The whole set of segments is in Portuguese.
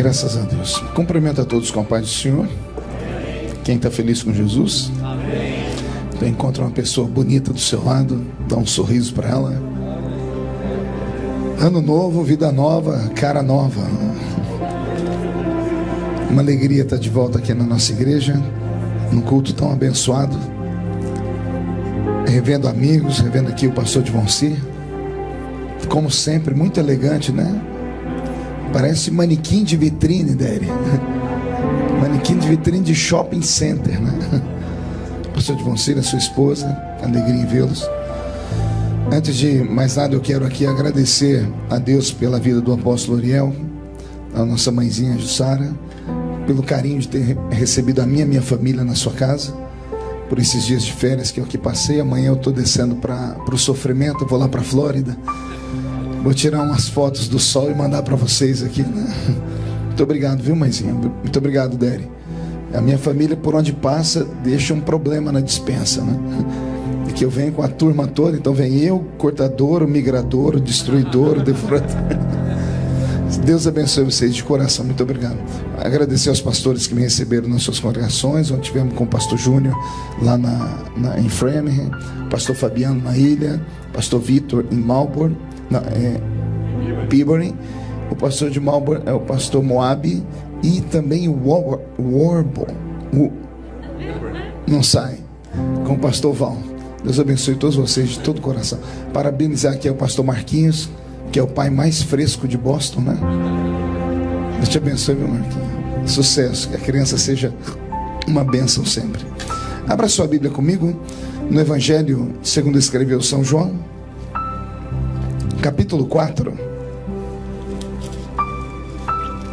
Graças a Deus. Cumprimento a todos com a paz do Senhor. Quem está feliz com Jesus? Amém. Então encontra uma pessoa bonita do seu lado, dá um sorriso para ela. Ano novo, vida nova, cara nova. Uma alegria estar de volta aqui na nossa igreja, num culto tão abençoado. Revendo amigos, revendo aqui o pastor Divonci. Como sempre, muito elegante, né? Parece manequim de vitrine, Dere. Manequim de vitrine de shopping center, né? Pastor Divonci, a sua esposa, alegria em vê-los. Antes de mais nada, eu quero aqui agradecer a Deus pela vida do apóstolo Ariel, a nossa mãezinha Jussara, pelo carinho de ter recebido a minha família na sua casa, por esses dias de férias que eu aqui passei. Amanhã eu estou descendo para o sofrimento, eu vou lá para a Flórida. Vou tirar umas fotos do sol e mandar para vocês aqui, né? Muito obrigado, viu, mãezinha? Muito obrigado, Dere. A minha família, por onde passa, deixa um problema na despensa, né? E que eu venho com a turma toda, então vem eu, cortador, o migrador, o destruidor, o devorador. Deus abençoe vocês de coração, muito obrigado. Agradecer aos pastores que me receberam nas suas congregações, onde tivemos com o pastor Júnior lá em Framingham, pastor Fabiano na ilha, pastor Vitor em Melbourne, Peabody. O pastor de Melbourne é o pastor Moab e também o Warble, não sai, com o pastor Val. Deus abençoe todos vocês de todo o coração. Parabenizar aqui ao pastor Marquinhos, que é o pai mais fresco de Boston, né? Deus te abençoe, meu Marquinhos. Sucesso, que a criança seja uma bênção sempre. Abra sua Bíblia comigo no Evangelho segundo escreveu São João, capítulo 4.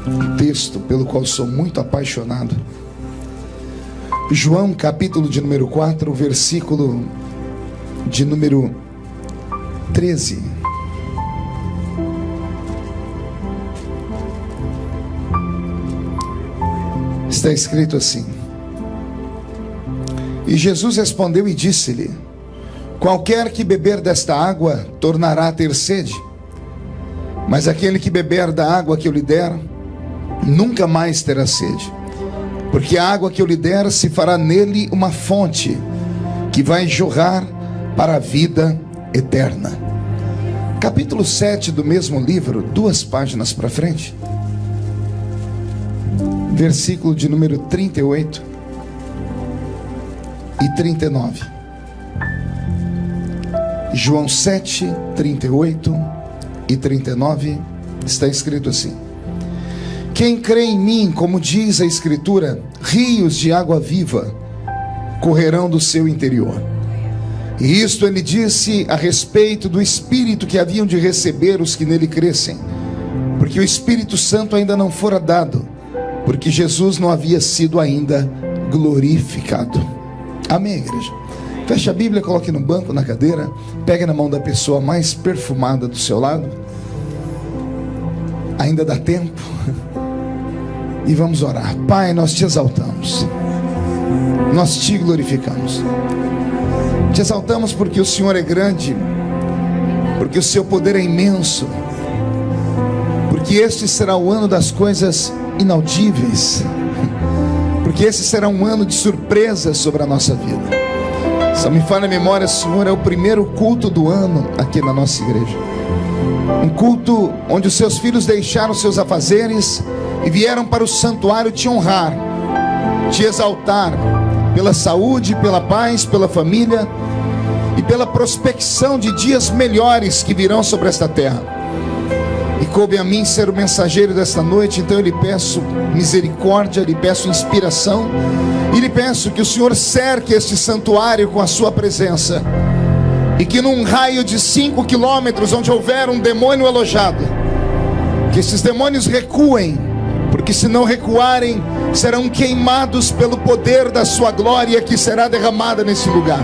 Um texto pelo qual sou muito apaixonado. João, capítulo de número 4, versículo de número 13. Está escrito assim: E Jesus respondeu e disse-lhe: Qualquer que beber desta água tornará a ter sede, mas aquele que beber da água que eu lhe der nunca mais terá sede, porque a água que eu lhe der se fará nele uma fonte que vai jorrar para a vida eterna. Capítulo 7 do mesmo livro, 2 páginas para frente, versículo de número 38 e 39. João 7, 38 e 39, está escrito assim: Quem crê em mim, como diz a Escritura, rios de água viva correrão do seu interior. E isto ele disse a respeito do Espírito que haviam de receber os que nele crescem, porque o Espírito Santo ainda não fora dado, porque Jesus não havia sido ainda glorificado. Amém, igreja? Feche a Bíblia, coloque no banco, na cadeira, pegue na mão da pessoa mais perfumada do seu lado. Ainda dá tempo. E vamos orar. Pai, nós te exaltamos, nós te glorificamos. Te exaltamos porque o Senhor é grande, porque o seu poder é imenso, porque este será o ano das coisas inaudíveis, porque esse será um ano de surpresas sobre a nossa vida. Se me falha a memória, Senhor, é o primeiro culto do ano aqui na nossa igreja, um culto onde os seus filhos deixaram seus afazeres e vieram para o santuário te honrar, te exaltar pela saúde, pela paz, pela família e pela prospecção de dias melhores que virão sobre esta terra. E coube a mim ser o mensageiro desta noite, então eu lhe peço misericórdia, lhe peço inspiração, e lhe peço que o Senhor cerque este santuário com a sua presença, e que num raio de 5 quilômetros, onde houver um demônio alojado, que esses demônios recuem, porque se não recuarem, serão queimados pelo poder da sua glória que será derramada nesse lugar.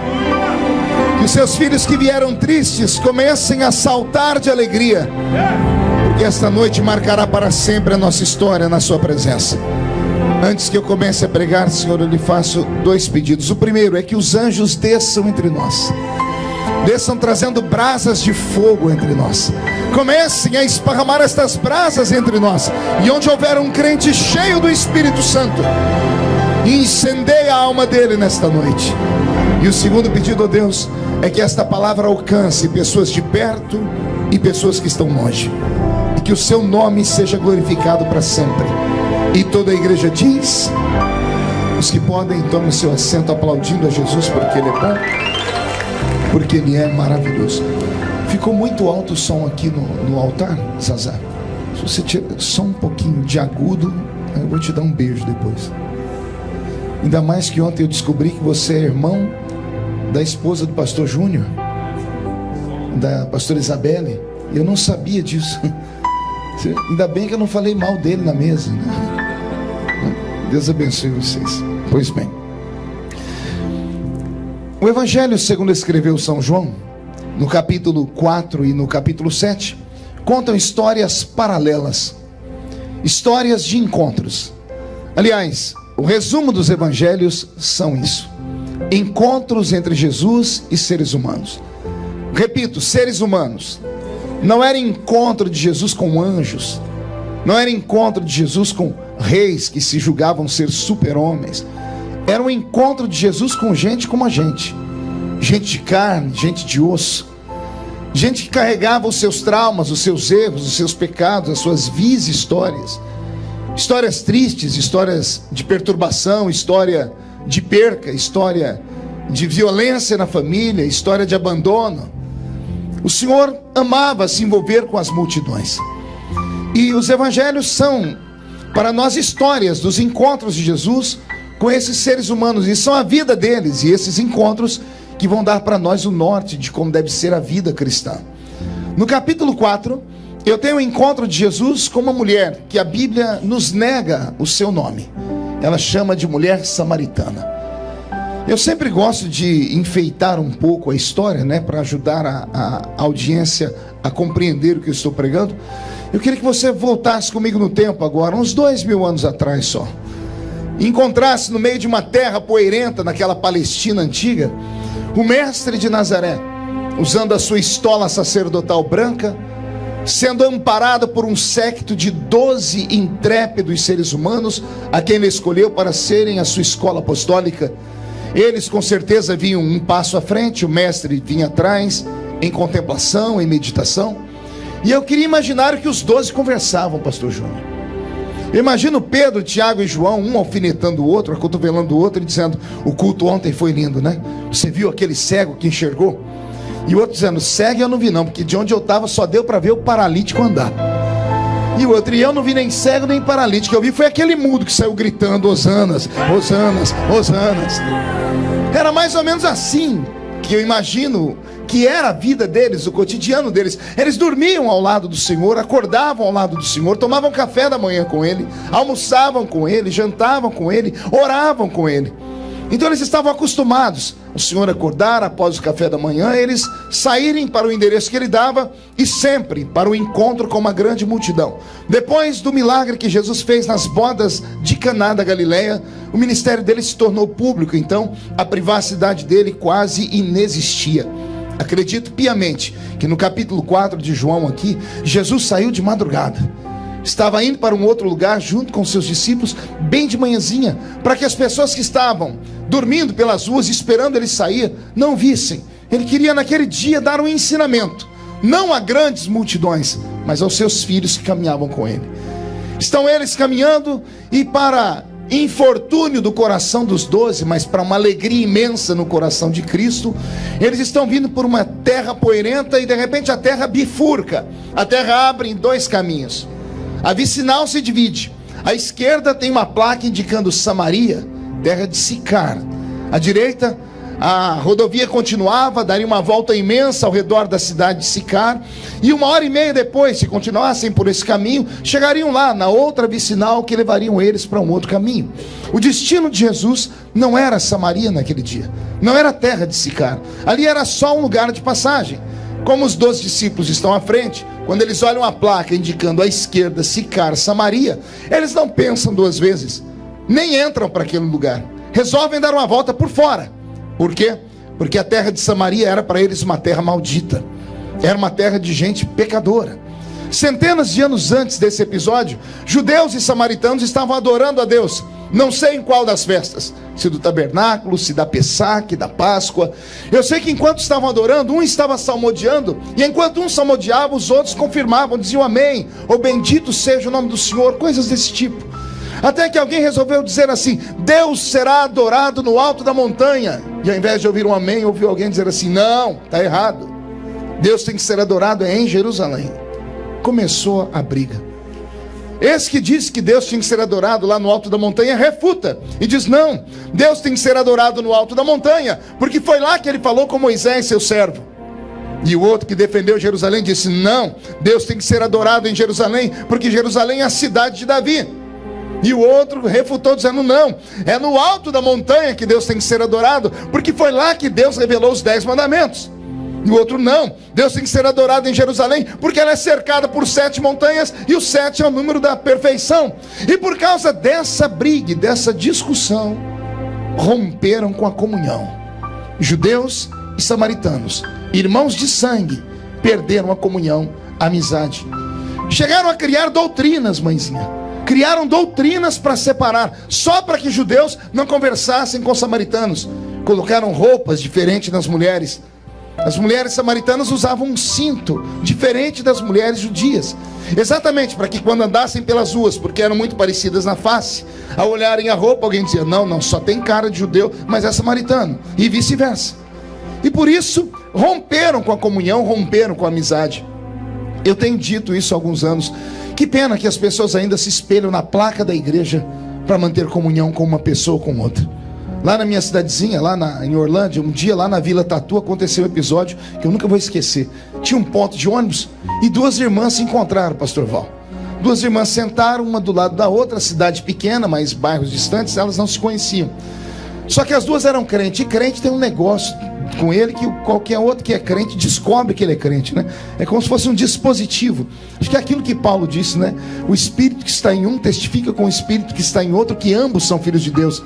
Que os seus filhos que vieram tristes comecem a saltar de alegria, porque esta noite marcará para sempre a nossa história na sua presença. Antes que eu comece a pregar, Senhor, eu lhe faço 2 pedidos. O primeiro é que os anjos desçam entre nós. desçam trazendo brasas de fogo entre nós. Comecem a esparramar estas brasas entre nós. E onde houver um crente cheio do Espírito Santo, incendeia a alma dele nesta noite. E o segundo pedido, ó Deus, é que esta palavra alcance pessoas de perto e pessoas que estão longe, e que o seu nome seja glorificado para sempre. E toda a igreja diz: os que podem, tomem seu assento aplaudindo a Jesus, porque Ele é bom, porque Ele é maravilhoso. Ficou muito alto o som aqui no altar, Zazá. Se você tirar só um pouquinho de agudo, eu vou te dar um beijo depois. Ainda mais que ontem eu descobri que você é irmão da esposa do pastor Júnior, da pastora Isabelle. Eu não sabia disso. Ainda bem que eu não falei mal dele na mesa, né? Deus abençoe vocês. Pois bem, o Evangelho segundo escreveu São João, no capítulo 4 e no capítulo 7, contam histórias paralelas, histórias de encontros. Aliás, o resumo dos evangelhos são isso: encontros entre Jesus e seres humanos. Repito, seres humanos. Não era encontro de Jesus com anjos, não era encontro de Jesus com reis que se julgavam ser super-homens. Era um encontro de Jesus com gente como a gente, gente de carne, gente de osso, gente que carregava os seus traumas, os seus erros, os seus pecados, as suas vis histórias, histórias tristes, histórias de perturbação, história de perca, história de violência na família, história de abandono. O Senhor amava se envolver com as multidões. E os evangelhos são para nós histórias dos encontros de Jesus com esses seres humanos, e são a vida deles e esses encontros que vão dar para nós o norte de como deve ser a vida cristã. No capítulo 4, eu tenho um encontro de Jesus com uma mulher que a Bíblia nos nega o seu nome. Ela chama de mulher samaritana. Eu sempre gosto de enfeitar um pouco a história, né, para ajudar a audiência a compreender o que eu estou pregando. Eu queria que você voltasse comigo no tempo agora, uns 2000 anos atrás só. Encontrasse no meio de uma terra poeirenta, naquela Palestina antiga, o mestre de Nazaré, usando a sua estola sacerdotal branca, sendo amparado por um séquito de 12 intrépidos seres humanos, a quem ele escolheu para serem a sua escola apostólica. Eles com certeza vinham um passo à frente, o mestre vinha atrás, em contemplação, em meditação. E eu queria imaginar o que os 12 conversavam, pastor Júnior. Eu imagino Pedro, Tiago e João, um alfinetando o outro, acotovelando o outro, e dizendo: o culto ontem foi lindo, né? Você viu aquele cego que enxergou? E o outro dizendo: cego eu não vi não, porque de onde eu estava só deu para ver o paralítico andar. E o outro: e eu não vi nem cego nem paralítico, eu vi foi aquele mudo que saiu gritando: hosanas, hosanas, hosanas. Era mais ou menos assim que eu imagino que era a vida deles, o cotidiano deles. Eles dormiam ao lado do Senhor, acordavam ao lado do Senhor, tomavam café da manhã com Ele, almoçavam com Ele, jantavam com Ele, oravam com Ele. Então eles estavam acostumados o Senhor acordar após o café da manhã, eles saírem para o endereço que Ele dava e sempre para o encontro com uma grande multidão. Depois do milagre que Jesus fez nas bodas de Caná da Galileia, o ministério dele se tornou público, então a privacidade dele quase inexistia. Acredito piamente que no capítulo 4 de João aqui, Jesus saiu de madrugada. Estava indo para um outro lugar junto com seus discípulos, bem de manhãzinha, para que as pessoas que estavam dormindo pelas ruas, esperando ele sair, não vissem. Ele queria naquele dia dar um ensinamento, não a grandes multidões, mas aos seus filhos que caminhavam com ele. Estão eles caminhando, e para infortúnio do coração dos 12, mas para uma alegria imensa no coração de Cristo, eles estão vindo por uma terra poeirenta, e de repente a terra bifurca, a terra abre em 2 caminhos. A vicinal se divide. À esquerda tem uma placa indicando Samaria, terra de Sicar. À direita, a rodovia continuava, daria uma volta imensa ao redor da cidade de Sicar. E 1h30 depois, se continuassem por esse caminho, chegariam lá na outra vicinal que levariam eles para um outro caminho. O destino de Jesus não era Samaria naquele dia, não era a terra de Sicar. Ali era só um lugar de passagem. Como os 12 discípulos estão à frente, quando eles olham a placa indicando à esquerda Sicar, Samaria, eles não pensam 2 vezes, nem entram para aquele lugar. Resolvem dar uma volta por fora. Por quê? porque a terra de Samaria era para eles uma terra maldita, era uma terra de gente pecadora. Centenas de anos antes desse episódio, judeus e samaritanos estavam adorando a Deus, não sei em qual das festas, se do tabernáculo, se da Pessaque, da Páscoa. Eu sei que enquanto estavam adorando, um estava salmodiando, e enquanto um salmodiava, os outros confirmavam, diziam amém, ou bendito seja o nome do Senhor, coisas desse tipo. Até que alguém resolveu dizer assim: Deus será adorado no alto da montanha. E ao invés de ouvir um amém, ouviu alguém dizer assim: não, está errado, Deus tem que ser adorado em Jerusalém. Começou a briga. Esse que disse que Deus tinha que ser adorado lá no alto da montanha refuta e diz: não, Deus tem que ser adorado no alto da montanha, porque foi lá que ele falou com Moisés, seu servo. E o outro que defendeu Jerusalém disse: não, Deus tem que ser adorado em Jerusalém, porque Jerusalém é a cidade de Davi. E o outro refutou dizendo: não, é no alto da montanha que Deus tem que ser adorado, porque foi lá que Deus revelou os 10 mandamentos. E o outro: não, Deus tem que ser adorado em Jerusalém, porque ela é cercada por 7 montanhas, e o 7 é o número da perfeição. E por causa dessa briga, dessa discussão, romperam com a comunhão. Judeus e samaritanos, irmãos de sangue, perderam a comunhão, a amizade. Chegaram a criar doutrinas, mãezinha. Criaram doutrinas para separar, só para que judeus não conversassem com samaritanos. Colocaram roupas diferentes nas mulheres. As mulheres samaritanas usavam um cinto diferente das mulheres judias, exatamente para que quando andassem pelas ruas, porque eram muito parecidas na face, ao olharem a roupa, alguém dizia: não, só tem cara de judeu, mas é samaritano, e vice-versa. E por isso romperam com a comunhão, romperam com a amizade. Eu tenho dito isso há alguns anos. Que pena que as pessoas ainda se espelham na placa da igreja para manter comunhão com uma pessoa ou com outra. Lá na minha cidadezinha, em Orlândia, um dia lá na Vila Tatu aconteceu um episódio que eu nunca vou esquecer. Tinha um ponto de ônibus e 2 irmãs se encontraram, pastor Val. 2 irmãs sentaram uma do lado da outra, cidade pequena, mas bairros distantes, elas não se conheciam. Só que as 2 eram crentes, e crente tem um negócio com ele que qualquer outro que é crente descobre que ele é crente, né? É como se fosse um dispositivo. Acho que é aquilo que Paulo disse, né? O espírito que está em um testifica com o espírito que está em outro, que ambos são filhos de Deus.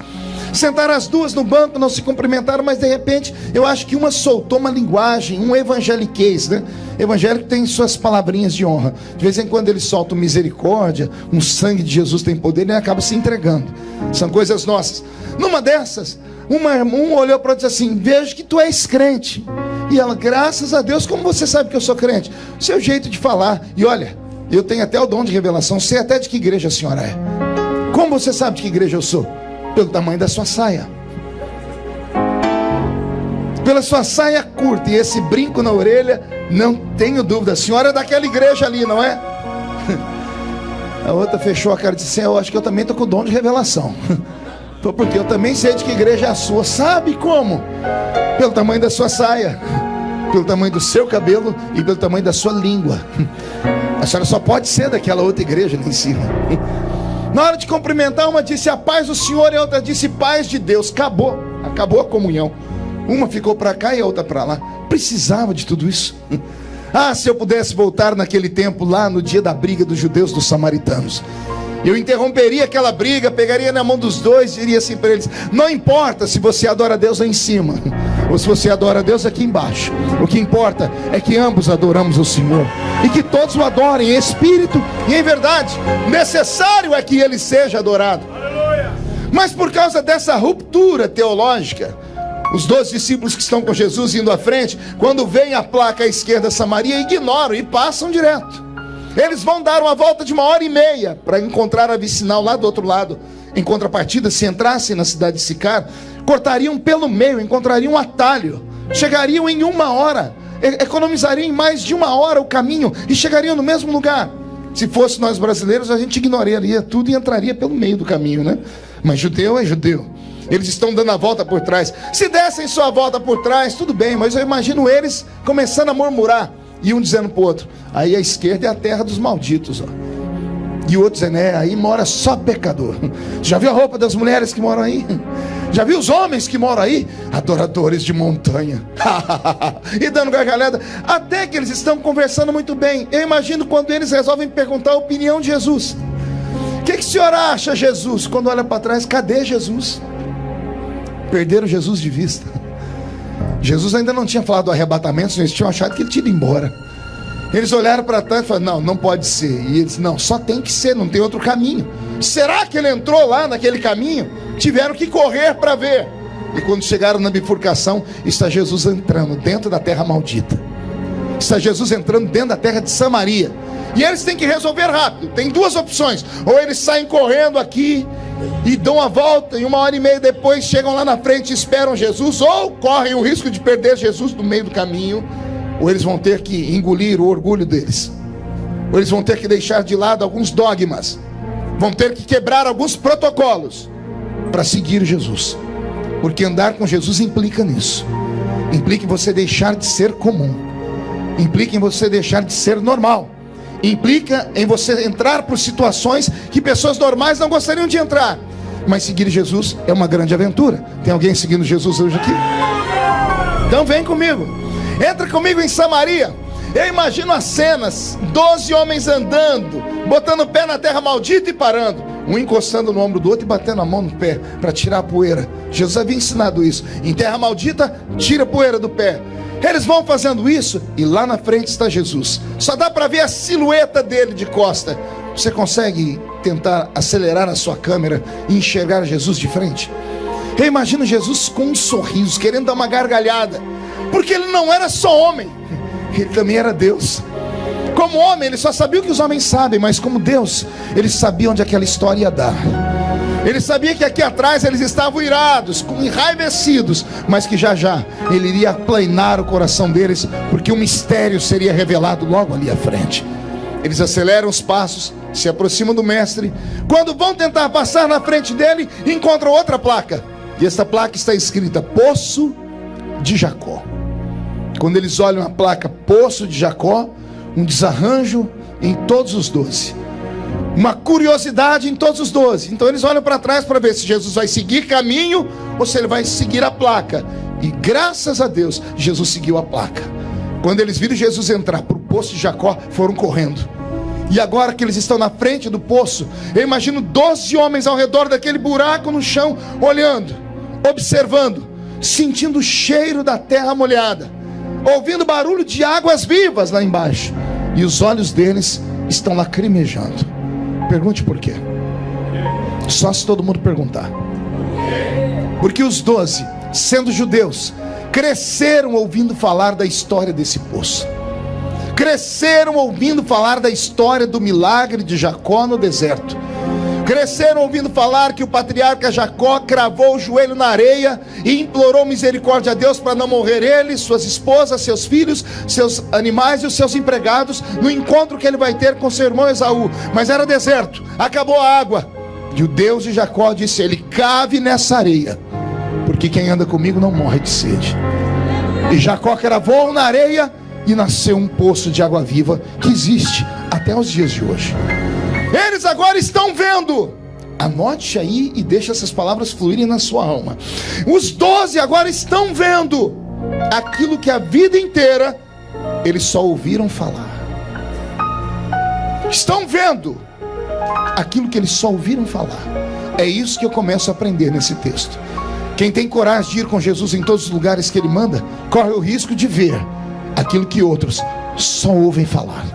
Sentaram as 2 no banco, não se cumprimentaram, mas de repente eu acho que uma soltou uma linguagem, um evangeliquez, né? Evangélico tem suas palavrinhas de honra. De vez em quando ele solta misericórdia, um sangue de Jesus tem poder, ele acaba se entregando. São coisas nossas. Numa dessas, um olhou para ela e disse assim: vejo que tu és crente. E ela: graças a Deus, como você sabe que eu sou crente? Seu jeito de falar. E olha, eu tenho até o dom de revelação, sei até de que igreja a senhora é. Como você sabe de que igreja eu sou? Pelo tamanho da sua saia. Pela sua saia curta e esse brinco na orelha, não tenho dúvida, a senhora é daquela igreja ali, não é? A outra fechou a cara e disse assim: eu acho que eu também estou com o dom de revelação. Porque eu também sei de que igreja é a sua. Sabe como? Pelo tamanho da sua saia, pelo tamanho do seu cabelo e pelo tamanho da sua língua. A senhora só pode ser daquela outra igreja ali em cima. Na hora de cumprimentar, uma disse: a paz do Senhor, e a outra disse: paz de Deus. Acabou a comunhão. Uma ficou para cá e a outra para lá. Precisava de tudo isso. Ah, se eu pudesse voltar naquele tempo, lá no dia da briga dos judeus dos samaritanos, eu interromperia aquela briga, pegaria na mão dos 2 e diria assim para eles: não importa se você adora a Deus lá em cima ou se você adora a Deus aqui embaixo, o que importa é que ambos adoramos o Senhor, e que todos o adorem em espírito e em verdade. Necessário é que ele seja adorado. Mas por causa dessa ruptura teológica, os 12 discípulos que estão com Jesus indo à frente, quando vem a placa à esquerda Samaria, ignoram e passam direto. Eles vão dar uma volta de 1h30 para encontrar a vicinal lá do outro lado. Em contrapartida, se entrassem na cidade de Sicar, cortariam pelo meio, encontrariam um atalho, chegariam em 1 hora, economizariam em mais de 1 hora o caminho e chegariam no mesmo lugar. Se fosse nós brasileiros, a gente ignoraria tudo e entraria pelo meio do caminho, né? Mas judeu é judeu. Eles estão dando a volta por trás. Se dessem só a volta por trás, tudo bem, mas eu imagino eles começando a murmurar, e um dizendo para o outro: aí a esquerda é a terra dos malditos, ó. E o outro dizendo: aí mora só pecador. Já viu a roupa das mulheres que moram aí? Já viu os homens que moram aí? Adoradores de montanha. E dando gargalhada. Até que eles estão conversando muito bem. Eu imagino quando eles resolvem perguntar a opinião de Jesus. O que o senhor acha, Jesus? Quando olha para trás, cadê Jesus? Perderam Jesus de vista. Jesus ainda não tinha falado do arrebatamento, eles tinham achado que ele tinha ido embora. Eles olharam para trás e falaram: não pode ser. E eles: não, só tem que ser, não tem outro caminho. Será que ele entrou lá naquele caminho? Tiveram que correr para ver. E quando chegaram na bifurcação, está Jesus entrando dentro da terra maldita. Está Jesus entrando dentro da terra de Samaria. E eles têm que resolver rápido. Tem duas opções: ou eles saem correndo aqui e dão a volta, e 1h30 depois chegam lá na frente e esperam Jesus, ou correm o risco de perder Jesus no meio do caminho, ou eles vão ter que engolir o orgulho deles, ou eles vão ter que deixar de lado alguns dogmas, vão ter que quebrar alguns protocolos para seguir Jesus. Porque andar com Jesus implica nisso. Implica em você deixar de ser comum, implica em você deixar de ser normal, implica em você entrar por situações que pessoas normais não gostariam de entrar. Mas seguir Jesus é uma grande aventura. Tem alguém seguindo Jesus hoje aqui? Então vem comigo, entra comigo em Samaria. Eu imagino as cenas: 12 homens andando, botando o pé na terra maldita e parando, um encostando no ombro do outro e batendo a mão no pé para tirar a poeira. Jesus havia ensinado isso: em terra maldita, tira a poeira do pé. Eles vão fazendo isso e lá na frente está Jesus. Só dá para ver a silhueta dele de costa. Você consegue tentar acelerar a sua câmera e enxergar Jesus de frente? Eu imagino Jesus com um sorriso, querendo dar uma gargalhada, porque ele não era só homem, ele também era Deus. Como homem, ele só sabia o que os homens sabem, mas como Deus, ele sabia onde aquela história ia dar. Ele sabia que aqui atrás eles estavam irados, enraivecidos, mas que já já ele iria aplanar o coração deles, porque um mistério seria revelado logo ali à frente. Eles aceleram os passos, se aproximam do mestre. Quando vão tentar passar na frente dele, encontram outra placa, e esta placa está escrita: Poço de Jacó. Quando eles olham a placa Poço de Jacó, um desarranjo em todos os 12, uma curiosidade em todos os 12. Então eles olham para trás para ver se Jesus vai seguir caminho ou se ele vai seguir a placa. E graças a Deus, Jesus seguiu a placa. Quando eles viram Jesus entrar para o Poço de Jacó, foram correndo. E agora que eles estão na frente do poço, eu imagino 12 homens ao redor daquele buraco no chão, olhando, observando, sentindo o cheiro da terra molhada, ouvindo barulho de águas vivas lá embaixo. E os olhos deles estão lacrimejando. Pergunte por quê. Só se todo mundo perguntar. Porque os 12, sendo judeus, cresceram ouvindo falar da história desse poço. Cresceram ouvindo falar da história do milagre de Jacó no deserto. Cresceram ouvindo falar que o patriarca Jacó cravou o joelho na areia e implorou misericórdia a Deus para não morrer ele, suas esposas, seus filhos, seus animais e os seus empregados, no encontro que ele vai ter com seu irmão Esaú. Mas era deserto, acabou a água. E o Deus de Jacó disse a ele: cave nessa areia, porque quem anda comigo não morre de sede. E Jacó cravou na areia e nasceu um poço de água viva que existe até os dias de hoje. Eles agora estão vendo. Anote aí e deixe essas palavras fluírem na sua alma. Os 12 agora estão vendo aquilo que a vida inteira eles só ouviram falar. Estão vendo aquilo que eles só ouviram falar. É isso que eu começo a aprender nesse texto. Quem tem coragem de ir com Jesus em todos os lugares que ele manda, corre o risco de ver aquilo que outros só ouvem falar.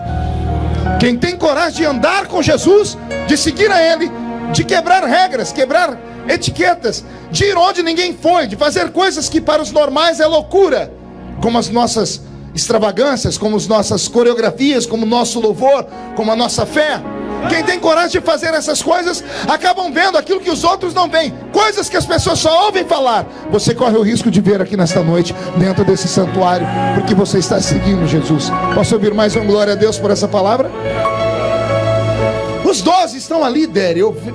Quem tem coragem de andar com Jesus, de seguir a ele, de quebrar regras, quebrar etiquetas, de ir onde ninguém foi, de fazer coisas que para os normais é loucura, como as nossas extravagâncias, como as nossas coreografias, como o nosso louvor, como a nossa fé. Quem tem coragem de fazer essas coisas acabam vendo aquilo que os outros não veem, coisas que as pessoas só ouvem falar. Você corre o risco de ver aqui nesta noite, dentro desse santuário, porque você está seguindo Jesus. Posso ouvir mais um glória a Deus por essa palavra? Os 12 estão ali,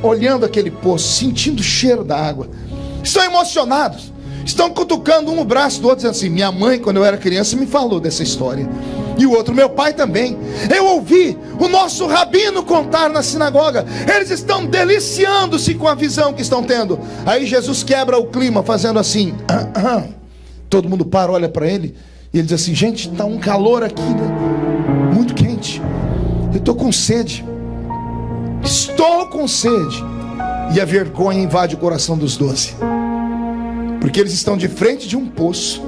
olhando aquele poço, sentindo o cheiro da água, estão emocionados, estão cutucando um o braço do outro, dizendo assim: minha mãe, quando eu era criança, me falou dessa história. E o outro: meu pai também. Eu ouvi o nosso rabino contar na sinagoga. Eles estão deliciando-se com a visão que estão tendo. Aí Jesus quebra o clima, fazendo assim. Todo mundo para, olha para ele, e ele diz assim: gente, está um calor aqui, né? Muito quente. Eu estou com sede. Estou com sede. E a vergonha invade o coração dos 12, porque eles estão de frente de um poço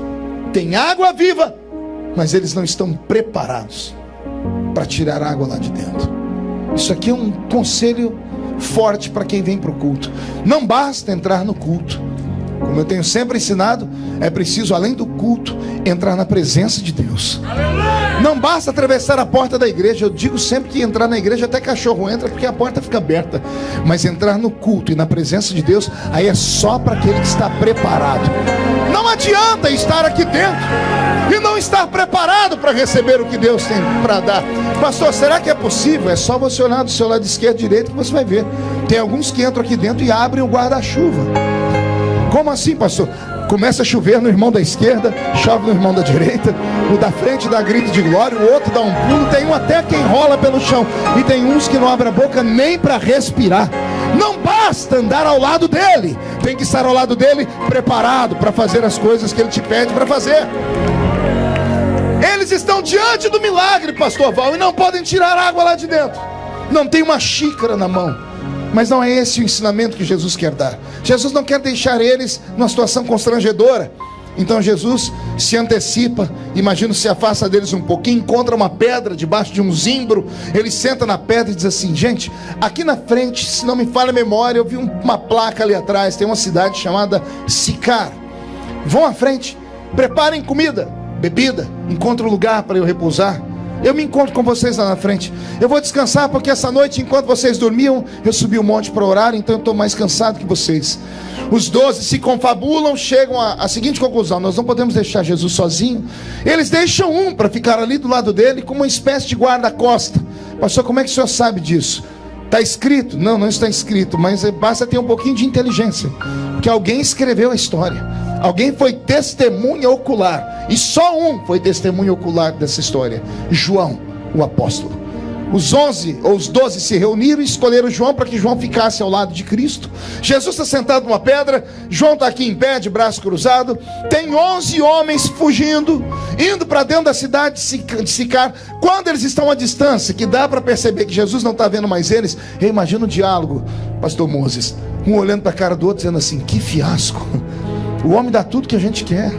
tem água viva, mas eles não estão preparados para tirar água lá de dentro. Isso aqui é um conselho forte para quem vem para o culto. Não basta entrar no culto. Como eu tenho sempre ensinado, é preciso, além do culto, entrar na presença de Deus. Não basta atravessar a porta da igreja. Eu digo sempre que entrar na igreja até cachorro entra, porque a porta fica aberta. Mas entrar no culto e na presença de Deus, aí é só para aquele que está preparado. Não adianta estar aqui dentro e não estar preparado para receber o que Deus tem para dar. Pastor, será que é possível? É só você olhar do seu lado esquerdo e direito que você vai ver. Tem alguns que entram aqui dentro e abrem o guarda-chuva. Como assim, pastor? Começa a chover no irmão da esquerda, chove no irmão da direita, o da frente dá grito de glória, o outro dá um pulo, tem um até que enrola pelo chão, e tem uns que não abrem a boca nem para respirar. Não basta andar ao lado dele, tem que estar ao lado dele preparado para fazer as coisas que ele te pede para fazer. Eles estão diante do milagre, pastor Val, e não podem tirar água lá de dentro. Não tem uma xícara na mão. Mas não é esse o ensinamento que Jesus quer dar. Jesus não quer deixar eles numa situação constrangedora. Então Jesus se antecipa, imagino, se afasta deles um pouquinho, encontra uma pedra debaixo de um zimbro. Ele senta na pedra e diz assim: gente, aqui na frente, se não me falha a memória, eu vi uma placa ali atrás, tem uma cidade chamada Sicar. Vão à frente, preparem comida, bebida, encontre um lugar para eu repousar. Eu me encontro com vocês lá na frente. Eu vou descansar porque essa noite, enquanto vocês dormiam, eu subi o monte para orar, então eu estou mais cansado que vocês. Os 12 se confabulam, chegam à seguinte conclusão: nós não podemos deixar Jesus sozinho. Eles deixam um para ficar ali do lado dele, como uma espécie de guarda-costa. Pastor, como é que o senhor sabe disso? Está escrito? Não, não está escrito, mas basta ter um pouquinho de inteligência, porque alguém escreveu a história. Alguém foi testemunha ocular, e só um foi testemunha ocular dessa história: João, o apóstolo. Os 11 ou os 12 se reuniram e escolheram João para que João ficasse ao lado de Cristo. Jesus está sentado numa pedra, João está aqui em pé, de braço cruzado. Tem 11 homens fugindo, indo para dentro da cidade de Sicar. Quando eles estão à distância, que dá para perceber que Jesus não está vendo mais eles, eu imagino o diálogo, pastor Moses, um olhando para a cara do outro, dizendo assim: que fiasco. O homem dá tudo que a gente quer.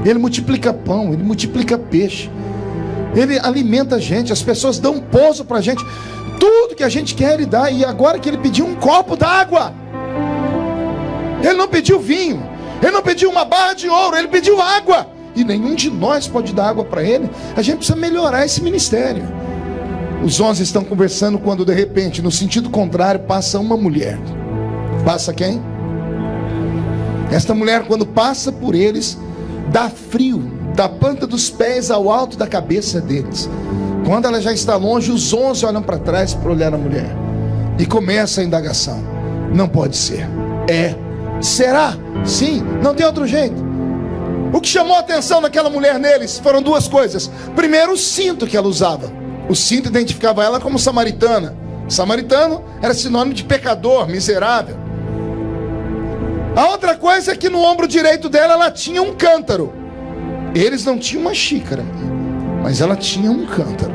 Ele multiplica pão, ele multiplica peixe, ele alimenta a gente, as pessoas dão pouso para a gente. Tudo que a gente quer ele dá. E agora que ele pediu um copo d'água, ele não pediu vinho, ele não pediu uma barra de ouro, ele pediu água. E nenhum de nós pode dar água para ele. A gente precisa melhorar esse ministério. Os 11 estão conversando quando de repente, no sentido contrário, passa uma mulher. Passa quem? Esta mulher, quando passa por eles, dá frio da planta dos pés ao alto da cabeça deles. Quando ela já está longe, os 11 olham para trás para olhar a mulher, e começa a indagação: não pode ser. Será? Sim, não tem outro jeito. O que chamou a atenção daquela mulher neles foram duas coisas. Primeiro, o cinto que ela usava. O cinto identificava ela como samaritana. Samaritano era sinônimo de pecador, miserável. A outra coisa é que no ombro direito dela ela tinha um cântaro. Eles não tinham uma xícara, mas ela tinha um cântaro.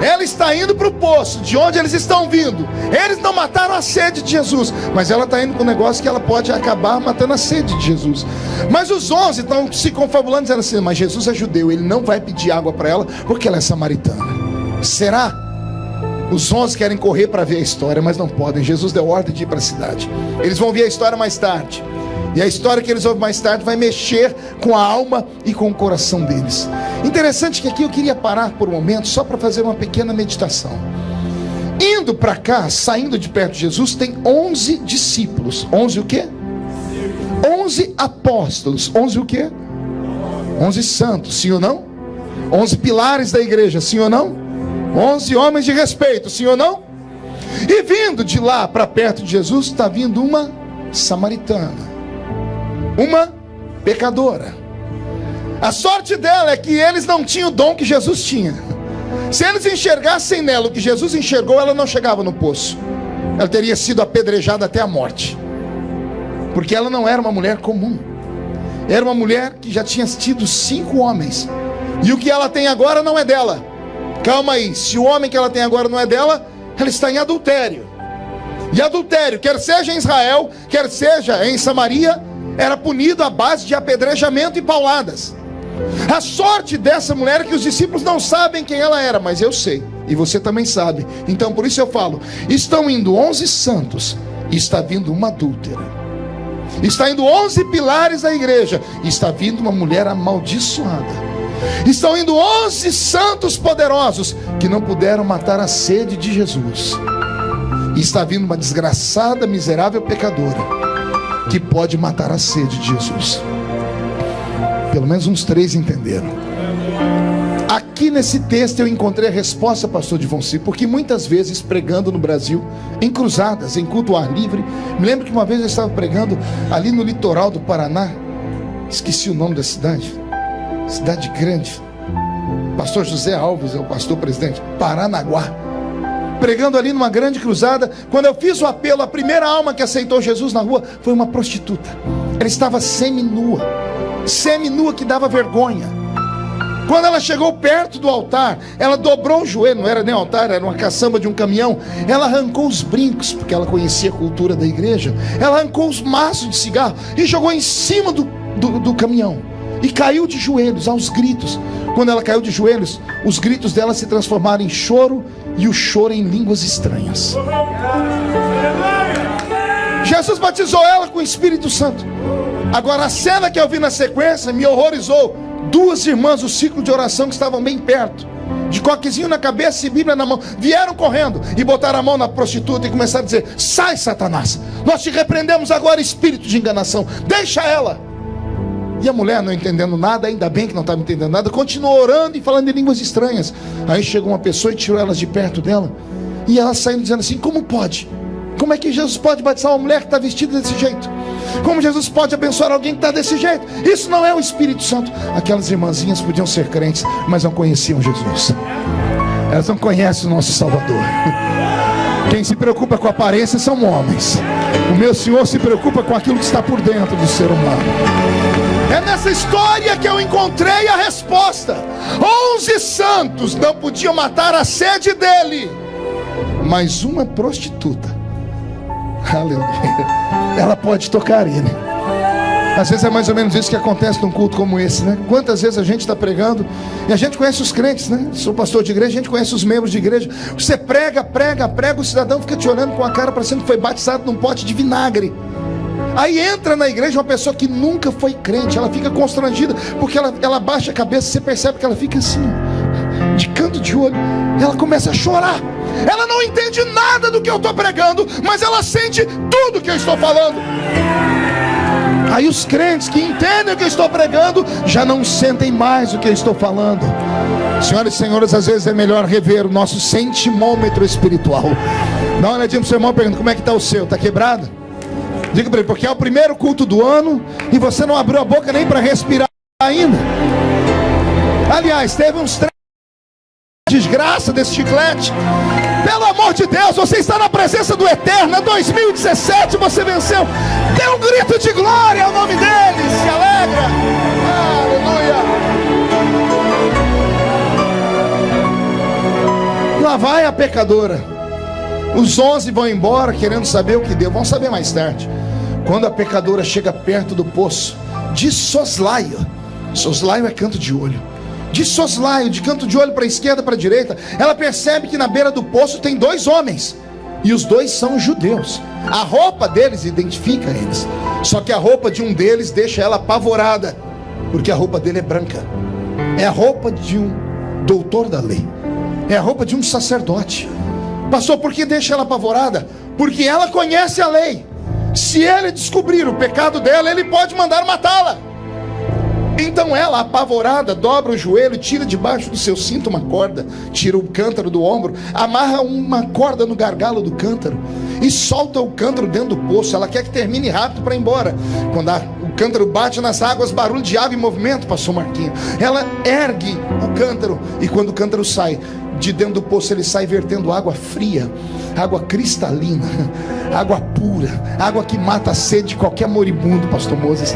Ela está indo para o poço, de onde eles estão vindo. Eles não mataram a sede de Jesus, mas ela está indo com um negócio que ela pode acabar matando a sede de Jesus. Mas os 11 estão se confabulando, dizendo assim: mas Jesus é judeu, ele não vai pedir água para ela, porque ela é samaritana. Será? Os 11 querem correr para ver a história, mas não podem. Jesus deu ordem de ir para a cidade. Eles vão ver a história mais tarde. E a história que eles ouvem mais tarde vai mexer com a alma e com o coração deles. Interessante que aqui eu queria parar por um momento, só para fazer uma pequena meditação. Indo para cá, saindo de perto de Jesus, tem 11 discípulos. 11 o quê? 11 apóstolos. 11 o quê? 11 santos, sim ou não? 11 pilares da igreja, sim ou não? 11 homens de respeito, sim ou não? E vindo de lá para perto de Jesus, está vindo uma samaritana, uma pecadora. A sorte dela é que eles não tinham o dom que Jesus tinha. Se eles enxergassem nela o que Jesus enxergou, ela não chegava no poço. Ela teria sido apedrejada até a morte, porque ela não era uma mulher comum. Era uma mulher que já tinha tido 5 homens, e o que ela tem agora não é dela. Calma aí, se o homem que ela tem agora não é dela, ela está em adultério. E adultério, quer seja em Israel, quer seja em Samaria, era punido à base de apedrejamento e pauladas. A sorte dessa mulher é que os discípulos não sabem quem ela era, mas eu sei, e você também sabe. Então por isso eu falo, estão indo 11 santos, e está vindo uma adúltera. Está indo 11 pilares da igreja, e está vindo uma mulher amaldiçoada. Estão indo 11 santos poderosos, que não puderam matar a sede de Jesus. E está vindo uma desgraçada, miserável pecadora, que pode matar a sede de Jesus. Pelo menos uns 3 entenderam. Aqui nesse texto eu encontrei a resposta, pastor Divonci, porque muitas vezes pregando no Brasil, em cruzadas, em culto ao ar livre, me lembro que uma vez eu estava pregando ali no litoral do Paraná, esqueci o nome da cidade grande, pastor José Alves é o pastor presidente, Paranaguá, pregando ali numa grande cruzada. Quando eu fiz o apelo, a primeira alma que aceitou Jesus na rua foi uma prostituta. Ela estava seminua, que dava vergonha. Quando ela chegou perto do altar, ela dobrou o joelho, não era nem altar, era uma caçamba de um caminhão. Ela arrancou os brincos, porque ela conhecia a cultura da igreja. Ela arrancou os maços de cigarro e jogou em cima do caminhão, e caiu de joelhos, aos gritos. Quando ela caiu de joelhos, os gritos dela se transformaram em choro, e o choro em línguas estranhas. Jesus batizou ela com o Espírito Santo. Agora a cena que eu vi na sequência me horrorizou. 2 irmãs do ciclo de oração que estavam bem perto, de coquezinho na cabeça e Bíblia na mão, vieram correndo e botaram a mão na prostituta e começaram a dizer: sai, Satanás, nós te repreendemos agora, espírito de enganação, deixa ela. E a mulher, não entendendo nada, ainda bem que não estava entendendo nada, continuou orando e falando em línguas estranhas. Aí chegou uma pessoa e tirou elas de perto dela, e ela saindo dizendo assim: como pode? Como é que Jesus pode batizar uma mulher que está vestida desse jeito? Como Jesus pode abençoar alguém que está desse jeito? Isso não é o Espírito Santo. Aquelas irmãzinhas podiam ser crentes, mas não conheciam Jesus. Elas não conhecem o nosso Salvador. Quem se preocupa com a aparência são homens. O meu Senhor se preocupa com aquilo que está por dentro do ser humano. É nessa história que eu encontrei a resposta. 11 santos não podiam matar a sede dele, mas uma prostituta, aleluia, ela pode tocar ele. Às vezes é mais ou menos isso que acontece num culto como esse, né? Quantas vezes a gente está pregando e a gente conhece os crentes, né? Sou pastor de igreja, a gente conhece os membros de igreja. Você prega, o cidadão fica te olhando com a cara parecendo que foi batizado num pote de vinagre. Aí entra na igreja uma pessoa que nunca foi crente, ela fica constrangida, porque ela baixa a cabeça, você percebe que ela fica assim, de canto de olho, ela começa a chorar. Ela não entende nada do que eu estou pregando, mas ela sente tudo que eu estou falando. Aí os crentes que entendem o que eu estou pregando já não sentem mais o que eu estou falando. Senhoras e senhores, às vezes é melhor rever o nosso sentimômetro espiritual. Dá uma olhadinha pro seu irmão e pergunta: como é que está o seu? Está quebrado? Diga para ele: porque é o primeiro culto do ano e você não abriu a boca nem para respirar ainda. Aliás, teve uns 3 desgraça desse chiclete. Pelo amor de Deus, você está na presença do Eterno. 2017 você venceu. Dê um grito de glória ao nome dele. Se alegra. Aleluia. Lá vai a pecadora. Os 11 vão embora querendo saber o que deu. Vão saber mais tarde. Quando a pecadora chega perto do poço, de soslaio. Soslaio é canto de olho. De soslaio, de canto de olho para a esquerda, para a direita, ela percebe que na beira do poço tem 2 homens, e os 2 são judeus. A roupa deles identifica eles, só que a roupa de um deles deixa ela apavorada, porque a roupa dele é branca. É a roupa de um doutor da lei, é a roupa de um sacerdote. Pastor, por que deixa ela apavorada? Porque ela conhece a lei. Se ele descobrir o pecado dela, ele pode mandar matá-la. Então ela, apavorada, dobra o joelho, tira debaixo do seu cinto uma corda, tira o cântaro do ombro, amarra uma corda no gargalo do cântaro e solta o cântaro dentro do poço. Ela quer que termine rápido para ir embora. Quando o cântaro bate nas águas, barulho de água e movimento, pastor Marquinhos, ela ergue o cântaro, e quando o cântaro sai, de dentro do poço ele sai vertendo água fria, água cristalina, água pura, água que mata a sede de qualquer moribundo, pastor Moses.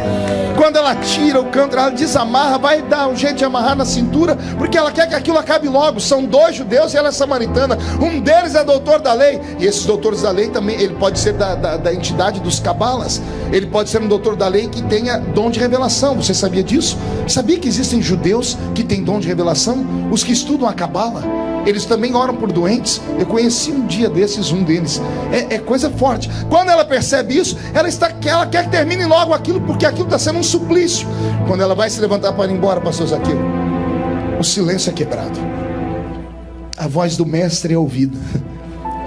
Quando ela tira o cântaro, ela desamarra, vai dar um jeito de amarrar na cintura, porque ela quer que aquilo acabe logo. São 2 judeus e ela é samaritana. Um deles é doutor da lei, e esses doutores da lei também, ele pode ser da entidade dos cabalas, ele pode ser um doutor da lei que tenha dom de revelação. Você sabia disso? Sabia que existem judeus que têm dom de revelação? Os que estudam a cabala, eles também oram por doentes. Eu conheci um dia desses, um deles. É coisa forte. Quando ela percebe isso, ela quer que termine logo aquilo, porque aquilo está sendo um suplício. Quando ela vai se levantar para ir embora, pastor Zaqueu, o silêncio é quebrado, a voz do mestre é ouvida,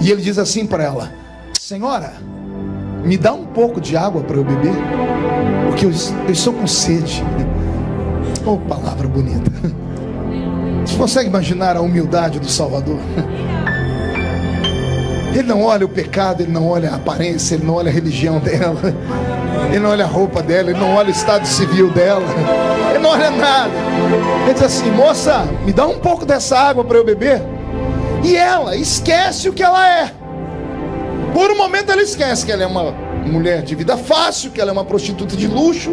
e ele diz assim para ela: senhora, me dá um pouco de água para eu beber, porque eu estou com sede. Oh, palavra bonita. Você consegue imaginar a humildade do Salvador? Ele não olha o pecado, ele não olha a aparência, ele não olha a religião dela, ele não olha a roupa dela, ele não olha o estado civil dela, ele não olha nada. Ele diz assim: moça, me dá um pouco dessa água para eu beber. E ela esquece o que ela é. Por um momento ela esquece que ela é uma mulher de vida fácil, que ela é uma prostituta de luxo.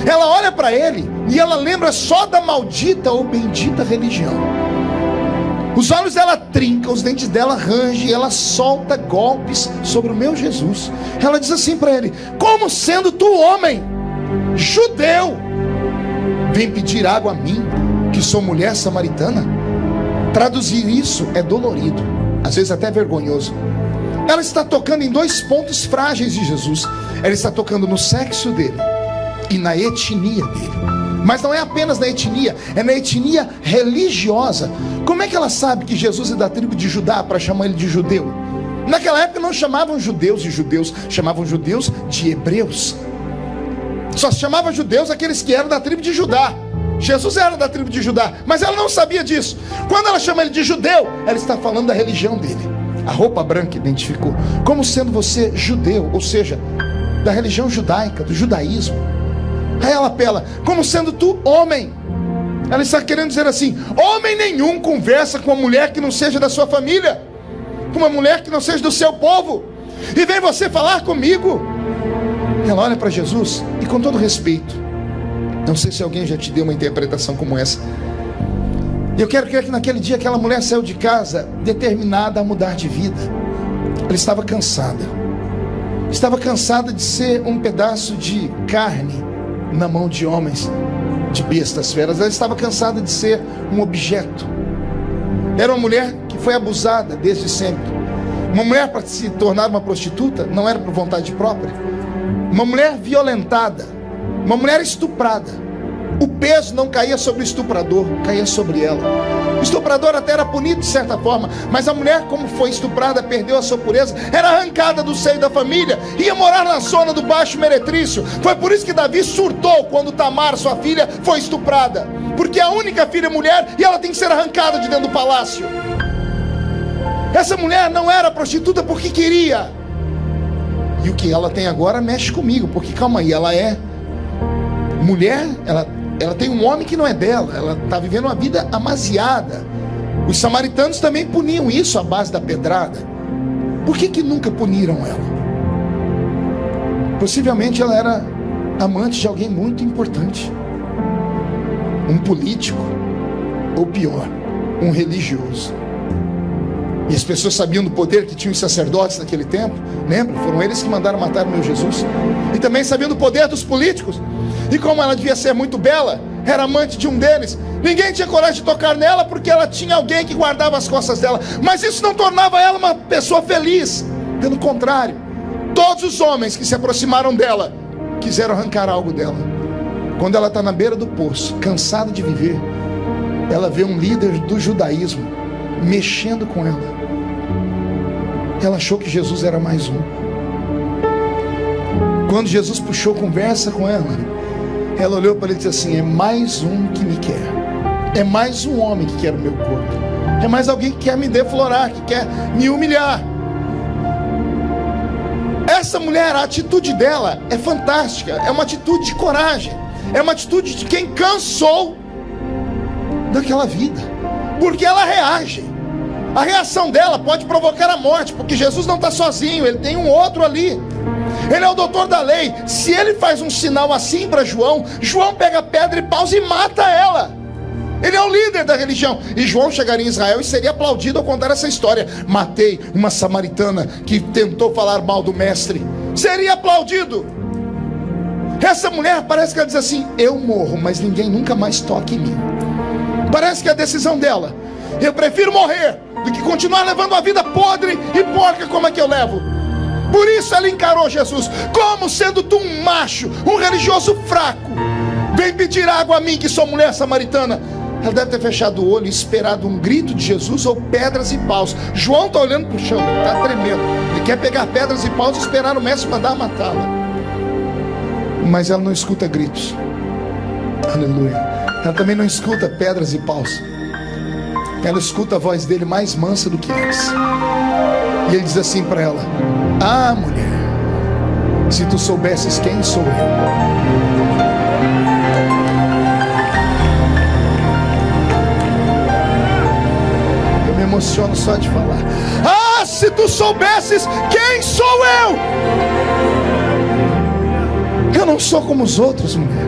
Ela olha para ele e ela lembra só da maldita ou bendita religião. Os olhos dela trincam, os dentes dela rangem, ela solta golpes sobre o meu Jesus. Ela diz assim para ele: como sendo tu homem, judeu, vem pedir água a mim, que sou mulher samaritana? Traduzir isso é dolorido, às vezes até vergonhoso. Ela está tocando em 2 pontos frágeis de Jesus. Ela está tocando no sexo dele e na etnia dele. Mas não é apenas na etnia, é na etnia religiosa. Como é que ela sabe que Jesus é da tribo de Judá para chamar ele de judeu? Naquela época não chamavam judeus de judeus, chamavam judeus de hebreus. Só se chamava judeus aqueles que eram da tribo de Judá. Jesus era da tribo de Judá, mas ela não sabia disso. Quando ela chama ele de judeu, ela está falando da religião dele. A roupa branca identificou como sendo você judeu, ou seja, da religião judaica, do judaísmo. Aí ela apela: como sendo tu homem. Ela está querendo dizer assim: homem nenhum conversa com uma mulher que não seja da sua família, com uma mulher que não seja do seu povo, e vem você falar comigo. Ela olha para Jesus e, com todo respeito, não sei se alguém já te deu uma interpretação como essa, eu quero crer que naquele dia aquela mulher saiu de casa determinada a mudar de vida. Ela estava cansada de ser um pedaço de carne na mão de homens, de bestas feras. Ela estava cansada de ser um objeto. Era uma mulher que foi abusada desde sempre. Uma mulher, para se tornar uma prostituta, não era por vontade própria. Uma mulher violentada, uma mulher estuprada. O peso não caía sobre o estuprador, caía sobre ela. O estuprador até era punido de certa forma, mas a mulher, como foi estuprada, perdeu a sua pureza, era arrancada do seio da família, ia morar na zona do Baixo Meretrício. Foi por isso que Davi surtou quando Tamar, sua filha, foi estuprada, porque é a única filha mulher e ela tem que ser arrancada de dentro do palácio. Essa mulher não era prostituta porque queria, e o que ela tem agora mexe comigo, porque calma aí, ela é mulher, ela tem um homem que não é dela, ela está vivendo uma vida amaziada. Os samaritanos também puniam isso à base da pedrada. Por que nunca puniram ela? Possivelmente ela era amante de alguém muito importante, um político, ou pior, um religioso. E as pessoas sabiam do poder que tinham os sacerdotes naquele tempo. Lembra? Foram eles que mandaram matar o meu Jesus. E também sabiam do poder dos políticos. E como ela devia ser muito bela, era amante de um deles, ninguém tinha coragem de tocar nela, porque ela tinha alguém que guardava as costas dela. Mas isso não tornava ela uma pessoa feliz. Pelo contrário, todos os homens que se aproximaram dela quiseram arrancar algo dela. Quando ela está na beira do poço, cansada de viver, ela vê um líder do judaísmo mexendo com ela. Ela achou que Jesus era mais um. Quando Jesus puxou conversa com ela, ela olhou para ele e disse assim: é mais um que me quer, é mais um homem que quer o meu corpo, é mais alguém que quer me deflorar, que quer me humilhar. Essa mulher, a atitude dela é fantástica, é uma atitude de coragem, é uma atitude de quem cansou daquela vida, porque ela reage. A reação dela pode provocar a morte, porque Jesus não está sozinho, ele tem um outro ali. Ele é o doutor da lei. Se ele faz um sinal assim para João, João pega pedra e paus e mata ela. Ele é o líder da religião. E João chegaria em Israel e seria aplaudido ao contar essa história. Matei uma samaritana que tentou falar mal do mestre. Seria aplaudido. Essa mulher parece que ela diz assim: eu morro, mas ninguém nunca mais toca em mim. Parece que é a decisão dela: eu prefiro morrer do que continuar levando a vida podre e porca como é que eu levo. Por isso ela encarou Jesus como sendo tu um macho, um religioso fraco. Vem pedir água a mim, que sou mulher samaritana. Ela deve ter fechado o olho e esperado um grito de Jesus ou pedras e paus. João está olhando para o chão, está tremendo. Ele quer pegar pedras e paus e esperar o mestre mandar matá-la. Mas ela não escuta gritos. Aleluia. Ela também não escuta pedras e paus. Ela escuta a voz dele mais mansa do que antes. E ele diz assim para ela: ah, mulher, se tu soubesses quem sou eu me emociono só de falar. Ah, se tu soubesses quem sou eu não sou como os outros, mulher.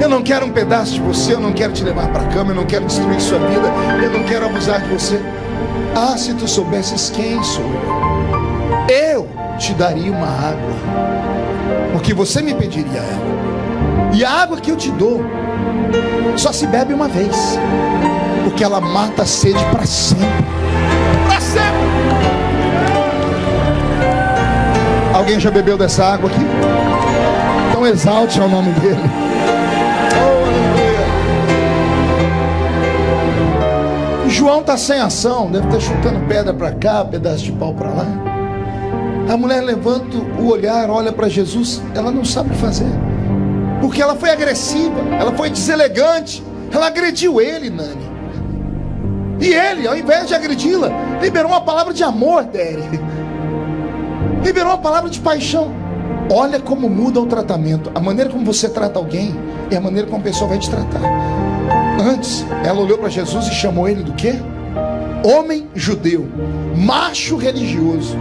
Eu não quero um pedaço de você, eu não quero te levar para a cama, eu não quero destruir sua vida, eu não quero abusar de você. Ah, se tu soubesses quem sou eu te daria uma água, porque você me pediria ela. E a água que eu te dou só se bebe uma vez, porque ela mata a sede para sempre. Para sempre. Alguém já bebeu dessa água aqui? Então exalte ao nome dele. João está sem ação, deve estar chutando pedra para cá, pedaço de pau para lá. A mulher levanta o olhar, olha para Jesus, ela não sabe o que fazer, porque ela foi agressiva, ela foi deselegante, ela agrediu ele, Nani. E ele, ao invés de agredi-la, liberou uma palavra de amor dele, liberou uma palavra de paixão. Olha como muda o tratamento. A maneira como você trata alguém é a maneira como a pessoa vai te tratar. Antes, ela olhou para Jesus e chamou ele do quê? Homem judeu, macho religioso.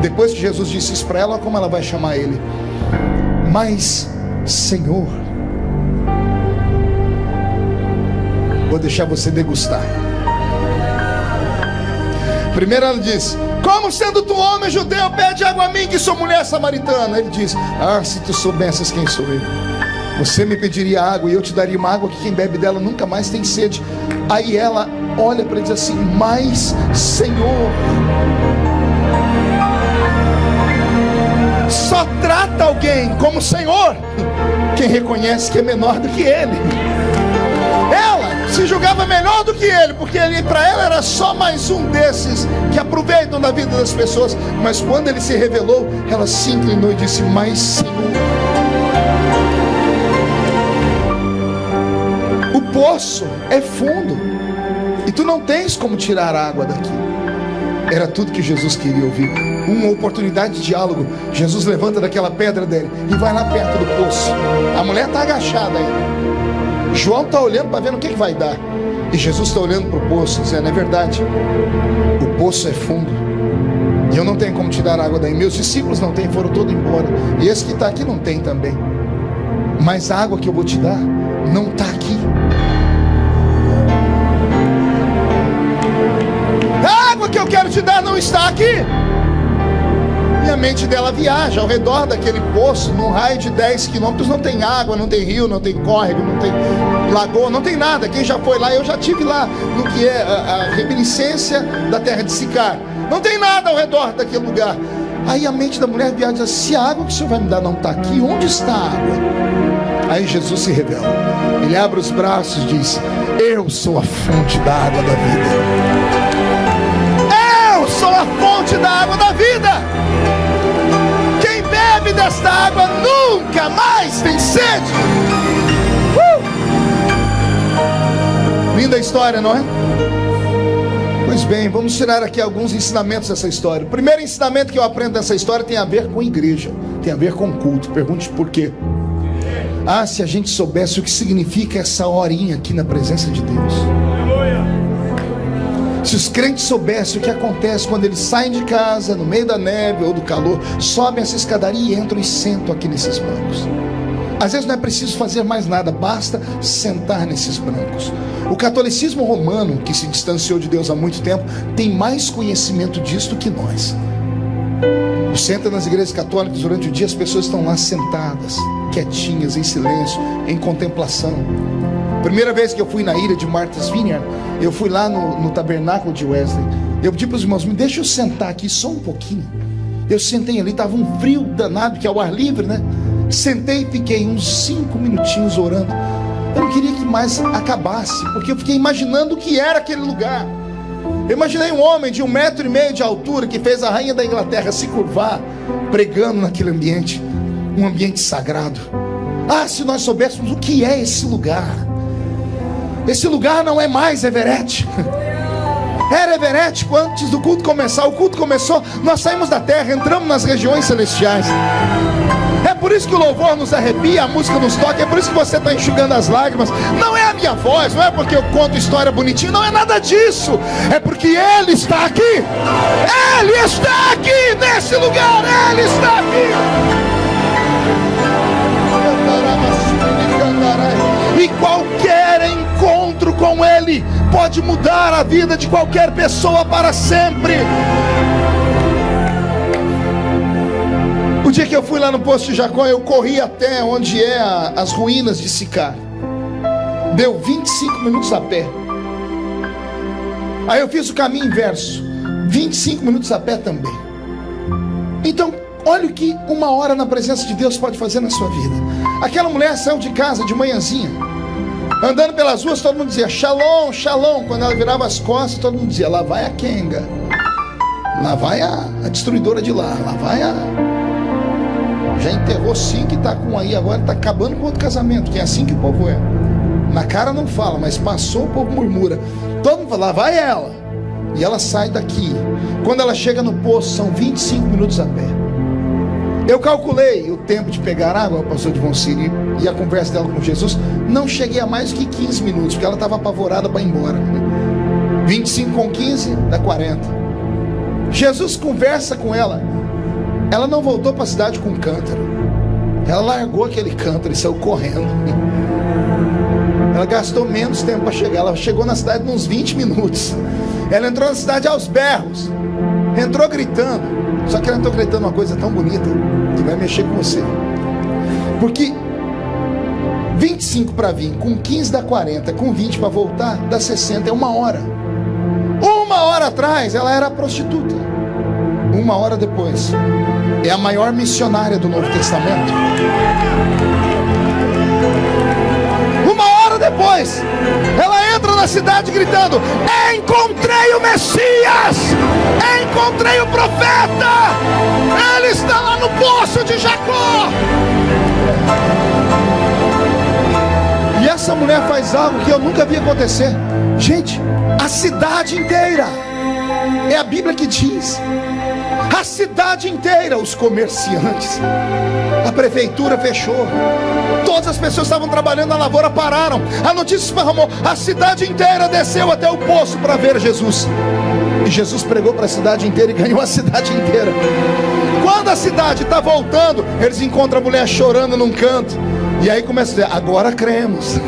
Depois que Jesus disse isso para ela, olha como ela vai chamar ele: mas Senhor. Vou deixar você degustar. Primeiro ela diz: como sendo tu homem judeu, pede água a mim, que sou mulher samaritana. Ele diz: ah, se tu soubesses quem sou eu, você me pediria água e eu te daria uma água que quem bebe dela nunca mais tem sede. Aí ela olha para ele e diz assim: mas Senhor. Só trata alguém como Senhor quem reconhece que é menor do que ele. Ela se julgava melhor do que ele, porque ele, para ela, era só mais um desses que aproveitam da vida das pessoas. Mas quando ele se revelou, ela se inclinou e disse: mas Senhor. O poço é fundo e tu não tens como tirar a água daqui. Era tudo que Jesus queria ouvir. Uma oportunidade de diálogo. Jesus levanta daquela pedra dele e vai lá perto do poço. A mulher está agachada aí. João está olhando para ver no que vai dar. E Jesus está olhando para o poço, dizendo: é verdade, o poço é fundo e eu não tenho como te dar água daí. Meus discípulos não têm, foram todos embora. E esse que está aqui não tem também. Mas a água que eu vou te dar não está aqui. A água que eu quero te dar não está aqui. E a mente dela viaja ao redor daquele poço, num raio de 10 quilômetros. Não tem água, não tem rio, não tem córrego, não tem lagoa, não tem nada. Quem já foi lá, eu já tive lá, no que é a reminiscência da terra de Sicar. Não tem nada ao redor daquele lugar. Aí a mente da mulher viaja e diz: se a água que o Senhor vai me dar não está aqui, onde está a água? Aí Jesus se revela. Ele abre os braços e diz: eu sou a fonte da água da vida. Eu sou a fonte da água da vida. Quem bebe desta água nunca mais tem sede. Linda história, não é? Pois bem, vamos tirar aqui alguns ensinamentos dessa história. O primeiro ensinamento que eu aprendo dessa história tem a ver com igreja, tem a ver com culto. Pergunte por quê. Ah, se a gente soubesse o que significa essa horinha aqui na presença de Deus. Se os crentes soubessem o que acontece quando eles saem de casa, no meio da neve ou do calor, sobem essa escadaria e entram e sentam aqui nesses bancos. Às vezes não é preciso fazer mais nada, basta sentar nesses bancos. O catolicismo romano, que se distanciou de Deus há muito tempo, tem mais conhecimento disso do que nós. Senta nas igrejas católicas durante o dia, as pessoas estão lá sentadas, quietinhas, em silêncio, em contemplação. Primeira vez que eu fui na ilha de Martha's Vineyard, eu fui lá no tabernáculo de Wesley. Eu pedi para os irmãos, me deixa eu sentar aqui só um pouquinho. Eu sentei ali, estava um frio danado, que é o ar livre, né? Sentei e fiquei uns 5 minutinhos orando. Eu não queria que mais acabasse, porque eu fiquei imaginando o que era aquele lugar. Eu imaginei um homem de 1,5 metro de altura, que fez a rainha da Inglaterra se curvar, pregando naquele ambiente, um ambiente sagrado. Ah, se nós soubéssemos o que é esse lugar. Esse lugar não é mais Everett. Era Everett antes do culto começar. O culto começou, nós saímos da terra, entramos nas regiões celestiais. É por isso que o louvor nos arrepia, a música nos toca. É por isso que você está enxugando as lágrimas. Não é a minha voz, não é porque eu conto história bonitinha, não é nada disso. É porque Ele está aqui. Ele está aqui nesse lugar. Ele está aqui. E qualquer encontro com Ele pode mudar a vida de qualquer pessoa para sempre. O dia que eu fui lá no Poço de Jacó, eu corri até onde é as ruínas de Sicar. Deu 25 minutos a pé. Aí eu fiz o caminho inverso, 25 minutos a pé também. Então, olha o que 1 hora na presença de Deus pode fazer na sua vida. Aquela mulher saiu de casa de manhãzinha, andando pelas ruas, todo mundo dizia Shalom, Shalom. Quando ela virava as costas, todo mundo dizia, lá vai a Kenga, lá vai a destruidora de lá vai a... Já enterrou 5 e está com um aí, agora está acabando com outro casamento, que é assim que o povo é. Na cara não fala, mas passou, o povo murmura. Todo mundo fala, lá vai ela. E ela sai daqui. Quando ela chega no poço, são 25 minutos a pé. Eu calculei o tempo de pegar água, pastor de Voncini, e a conversa dela com Jesus. Não cheguei a mais do que 15 minutos, porque ela estava apavorada para ir embora. 25 com 15 dá 40. Jesus conversa com ela. Ela não voltou para a cidade com um cântaro. Ela largou aquele cântaro e saiu correndo. Ela gastou menos tempo para chegar. Ela chegou na cidade em uns 20 minutos. Ela entrou na cidade aos berros. Entrou gritando. Só que ela entrou gritando uma coisa tão bonita que vai mexer com você. Porque 25 para vir, com 15 dá 40, com 20 para voltar dá 60, é 1 hora. 1 hora atrás ela era prostituta. 1 hora depois é a maior missionária do Novo Testamento. 1 hora depois ela entra na cidade gritando, encontrei o Messias, encontrei o profeta, ele está lá no Poço de Jacó. E essa mulher faz algo que eu nunca vi acontecer. Gente, a cidade inteira, é a Bíblia que diz, a cidade inteira, os comerciantes, a prefeitura fechou, todas as pessoas que estavam trabalhando na lavoura pararam, a notícia esparramou, a cidade inteira desceu até o poço para ver Jesus. E Jesus pregou para a cidade inteira e ganhou a cidade inteira. Quando a cidade está voltando, eles encontram a mulher chorando num canto. E aí começa a dizer, agora cremos.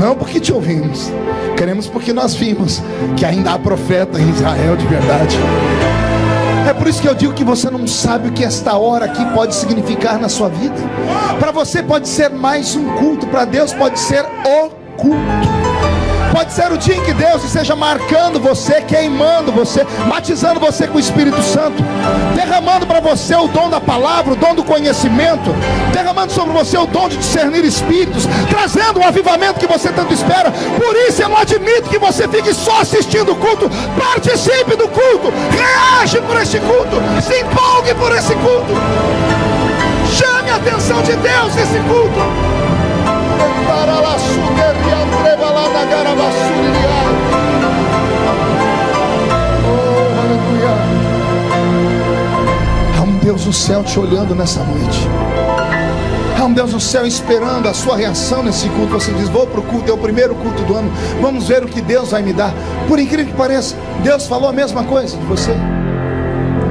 Não porque te ouvimos, cremos porque nós vimos que ainda há profeta em Israel de verdade. É por isso que eu digo que você não sabe o que esta hora aqui pode significar na sua vida. Para você pode ser mais um culto, para Deus pode ser o culto. Pode ser o dia em que Deus esteja marcando você, queimando você, batizando você com o Espírito Santo, derramando para você o dom da palavra, o dom do conhecimento, derramando sobre você o dom de discernir espíritos, trazendo o avivamento que você tanto espera. Por isso eu não admito que você fique só assistindo o culto. Participe do culto, reage por esse culto, se empolgue por esse culto, chame a atenção de Deus nesse culto. Oh, aleluia. Há um Deus no céu te olhando nessa noite. Há Há um Deus no céu esperando a sua reação nesse culto. Você diz: vou para o culto, é o primeiro culto do ano, vamos ver o que Deus vai me dar. Por incrível que pareça, Deus falou a mesma coisa de você.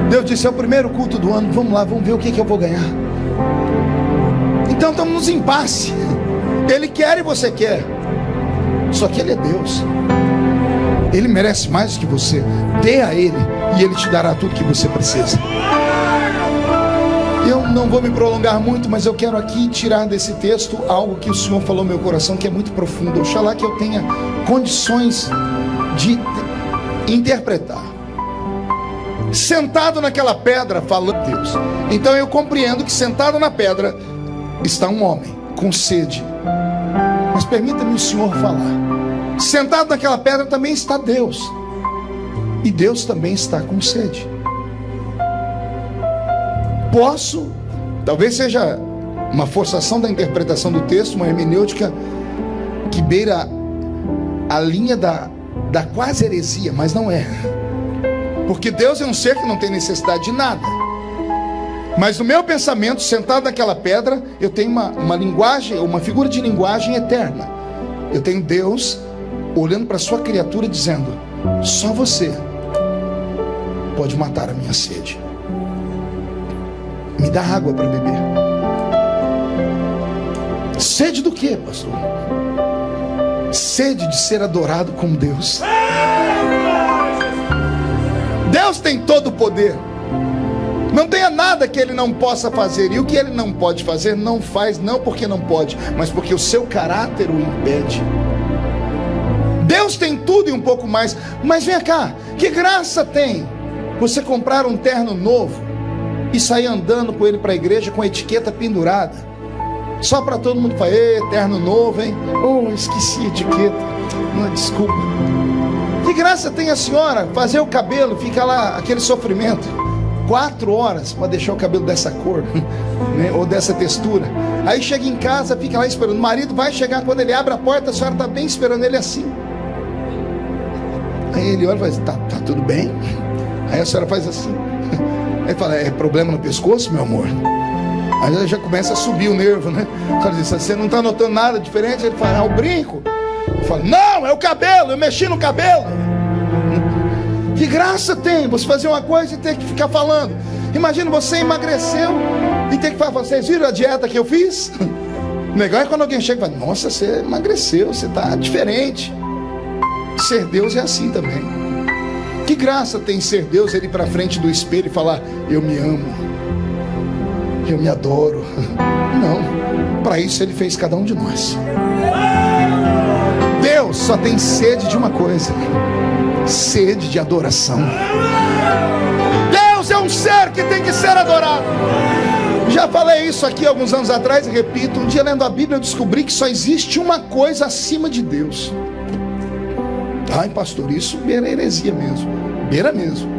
Deus disse: é o primeiro culto do ano, vamos lá, vamos ver o que eu vou ganhar. Então estamos nos impasse. Ele quer e você quer. Só que Ele é Deus. Ele merece mais do que você. Dê a Ele e Ele te dará tudo que você precisa. Eu não vou me prolongar muito, mas eu quero aqui tirar desse texto algo que o Senhor falou no meu coração, que é muito profundo. Oxalá que eu tenha condições de interpretar. Sentado naquela pedra, falando Deus. Então eu compreendo que sentado na pedra está um homem com sede. Mas permita-me o Senhor falar. Sentado naquela pedra também está Deus. E Deus também está com sede. Posso, talvez seja uma forçação da interpretação do texto, uma hermenêutica que beira a linha da quase heresia, mas não é. Porque Deus é um ser que não tem necessidade de nada. Mas no meu pensamento, sentado naquela pedra, eu tenho uma linguagem, uma figura de linguagem eterna. Eu tenho Deus olhando para a sua criatura dizendo: só você pode matar a minha sede. Me dá água para beber. Sede do quê, pastor? Sede de ser adorado como Deus. Deus tem todo o poder. Não tenha nada que Ele não possa fazer. E o que Ele não pode fazer, não faz, não porque não pode, mas porque o seu caráter o impede. Deus tem tudo e um pouco mais. Mas vem cá, que graça tem você comprar um terno novo e sair andando com ele para a igreja com a etiqueta pendurada, só para todo mundo falar: terno novo, hein? Oh, esqueci a etiqueta. Não, desculpa. Que graça tem a senhora fazer o cabelo, fica lá aquele sofrimento, 4 horas para deixar o cabelo dessa cor, né? Ou dessa textura. Aí chega em casa, fica lá esperando. O marido vai chegar, quando ele abre a porta, a senhora está bem esperando ele assim. Aí ele olha e faz: tá tudo bem? Aí a senhora faz assim. Aí fala: é problema no pescoço, meu amor? Aí já começa a subir o nervo, né? Ela diz: você não está notando nada diferente? Ele fala: o brinco. Ele fala: não, é o cabelo, eu mexi no cabelo. Que graça tem você fazer uma coisa e ter que ficar falando. Imagina, você emagreceu e ter que falar: vocês viram a dieta que eu fiz? O legal é quando alguém chega e fala: nossa, você emagreceu, você está diferente. Ser Deus é assim também. Que graça tem ser Deus, Ele ir para frente do espelho e falar: eu me amo, eu me adoro. Não, para isso Ele fez cada um de nós. Deus só tem sede de uma coisa: sede de adoração. Deus é um ser que tem que ser adorado. Já falei isso aqui alguns anos atrás e repito. Um dia lendo a Bíblia eu descobri que só existe uma coisa acima de Deus. Ai, pastor, isso beira heresia mesmo. Beira mesmo.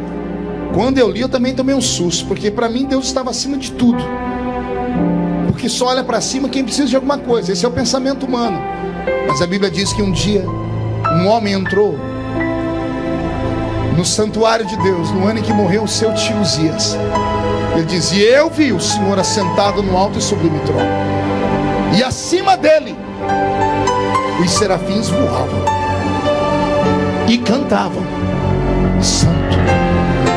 Quando eu li, eu também tomei um susto, porque para mim Deus estava acima de tudo. Porque só olha para cima quem precisa de alguma coisa. Esse é o pensamento humano. Mas a Bíblia diz que um dia um homem entrou no santuário de Deus, no ano em que morreu o seu tio Uzias. Ele diz: e eu vi o Senhor assentado no alto e sublime trono, e acima dele os serafins voavam e cantavam: Santo,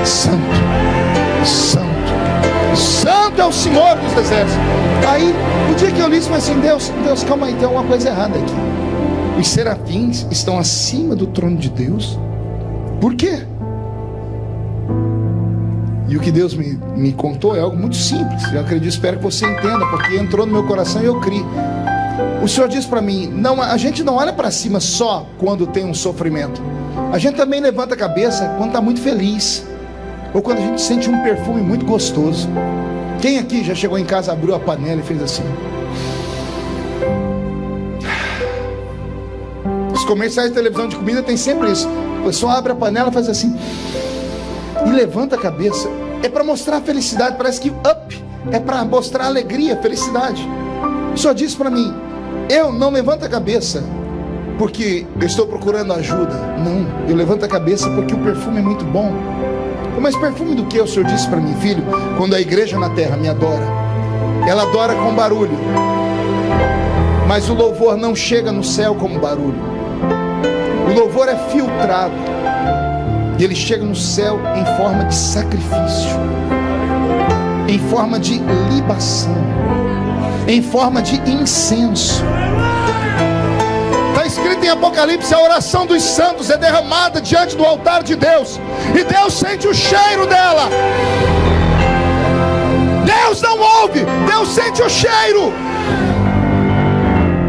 Santo, Santo, Santo é o Senhor dos exércitos. Aí, o dia que eu li isso, eu falei assim: Deus, calma aí, tem alguma coisa errada aqui. Os serafins estão acima do trono de Deus. Por quê? E o que Deus me contou é algo muito simples. Eu acredito, espero que você entenda, porque entrou no meu coração e eu criei. O Senhor diz para mim: não, a gente não olha para cima só quando tem um sofrimento. A gente também levanta a cabeça quando está muito feliz, ou quando a gente sente um perfume muito gostoso. Quem aqui já chegou em casa, abriu a panela e fez assim? Os comerciais de televisão de comida tem sempre isso. A pessoa abre a panela, faz assim e levanta a cabeça. É para mostrar felicidade. Parece que é para mostrar alegria, felicidade. O Senhor disse para mim: eu não levanto a cabeça porque eu estou procurando ajuda. Não, eu levanto a cabeça porque o perfume é muito bom. Mas perfume do que? O Senhor disse para mim: filho, quando a igreja na terra me adora, ela adora com barulho, mas o louvor não chega no céu como barulho. O louvor é filtrado e ele chega no céu em forma de sacrifício, em forma de libação, em forma de incenso. Está escrito em Apocalipse: a oração dos santos é derramada diante do altar de Deus, e Deus sente o cheiro dela. Deus não ouve, Deus sente o cheiro.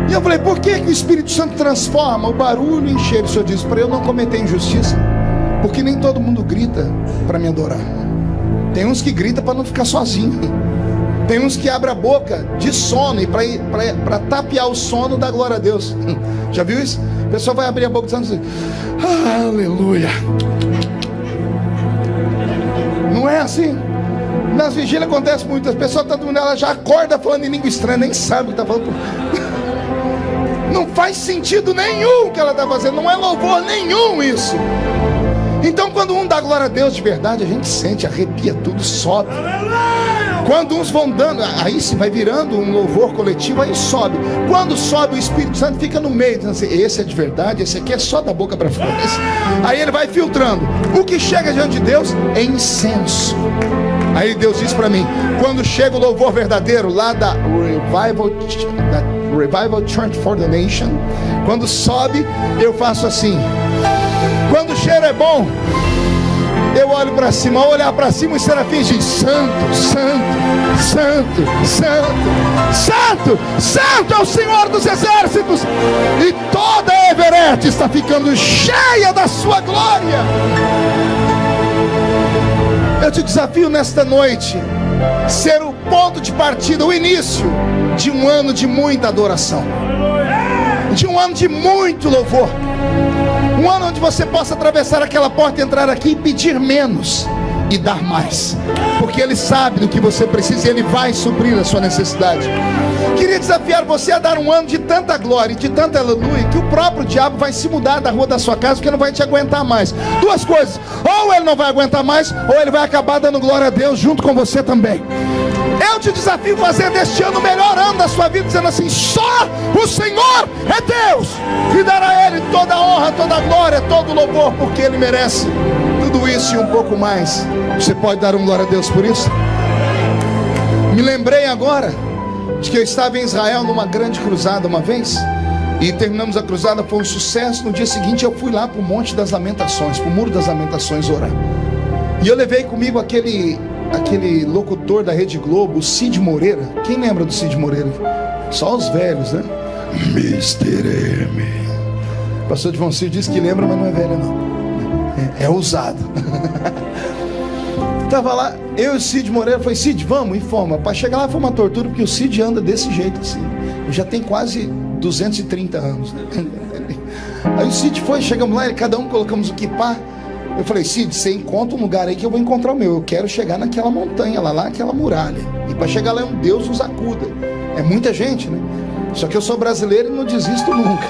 E eu falei: por que o Espírito Santo transforma o barulho em cheiro? O Senhor diz: para eu não cometer injustiça, porque nem todo mundo grita para me adorar. Tem uns que gritam para não ficar sozinho. Tem uns que abrem a boca de sono e para tapear o sono da glória a Deus. Já viu isso? A pessoa vai abrir a boca dizendo assim: aleluia. Não é assim? Nas vigílias acontece muito. As pessoas estão dormindo, ela já acorda falando em língua estranha, nem sabe o que está falando. Não faz sentido nenhum o que ela está fazendo. Não é louvor nenhum isso. Então quando um dá glória a Deus de verdade, a gente sente, arrepia tudo, sobe. Quando uns vão dando, aí se vai virando um louvor coletivo, aí sobe. Quando sobe, o Espírito Santo fica no meio, dizendo assim: esse é de verdade, esse aqui é só da boca para fora. Aí ele vai filtrando. O que chega diante de Deus é incenso. Aí Deus diz para mim: quando chega o louvor verdadeiro lá da Revival Church for the Nation, quando sobe, eu faço assim. Quando o cheiro é bom, eu olho para cima. Ao olhar para cima, os serafins dizem: santo, santo, santo, santo, santo, santo é o Senhor dos exércitos, e toda a Everett está ficando cheia da sua glória. Eu te desafio nesta noite ser o ponto de partida, o início de um ano de muita adoração, de um ano de muito louvor, um ano onde você possa atravessar aquela porta, entrar aqui e pedir menos e dar mais, porque Ele sabe do que você precisa e Ele vai suprir a sua necessidade. Queria desafiar você a dar um ano de tanta glória e de tanta aleluia, que o próprio diabo vai se mudar da rua da sua casa, porque não vai te aguentar mais. Duas coisas: ou ele não vai aguentar mais, ou ele vai acabar dando glória a Deus junto com você também. Eu te desafio a fazer deste ano o melhor ano da sua vida, dizendo assim: só o Senhor é Deus, e dará a Ele toda a honra, toda a glória, todo o louvor, porque Ele merece tudo isso e um pouco mais. Você pode dar um glória a Deus por isso? Me lembrei agora de que eu estava em Israel numa grande cruzada uma vez, e terminamos a cruzada, foi um sucesso. No dia seguinte eu fui lá para o Monte das Lamentações, para o Muro das Lamentações, orar. E eu levei comigo aquele locutor da Rede Globo, o Cid Moreira. Quem lembra do Cid Moreira? Só os velhos, né? Mr. M. O pastor João Cid disse que lembra, mas não é velho não. É ousado. Estava lá, eu e o Cid Moreira. Falei: Cid, vamos, informa. Para chegar lá foi uma tortura, porque o Cid anda desse jeito assim. Eu já tenho quase 230 anos. Aí o Cid foi, chegamos lá, cada um colocamos o quipá. Eu falei: Cid, você encontra um lugar aí que eu vou encontrar o meu. Eu quero chegar naquela montanha lá aquela muralha. E para chegar lá, um Deus nos acuda. É muita gente, né? Só que eu sou brasileiro e não desisto nunca.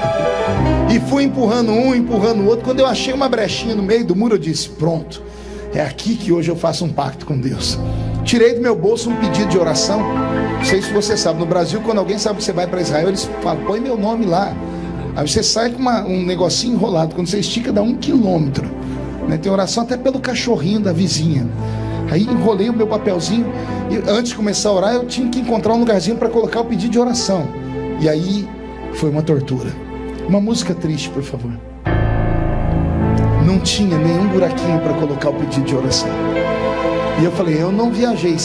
E fui empurrando um, empurrando o outro. Quando eu achei uma brechinha no meio do muro, eu disse: pronto, é aqui que hoje eu faço um pacto com Deus. Tirei do meu bolso um pedido de oração. Não sei se você sabe, no Brasil, quando alguém sabe que você vai para Israel, eles falam: põe meu nome lá. Aí você sai com um negocinho enrolado. Quando você estica, dá 1 quilômetro. Tem oração até pelo cachorrinho da vizinha. Aí enrolei o meu papelzinho, e antes de começar a orar, eu tinha que encontrar um lugarzinho para colocar o pedido de oração. E aí foi uma tortura. Uma música triste, por favor. Não tinha nenhum buraquinho para colocar o pedido de oração. E eu falei: eu não viajei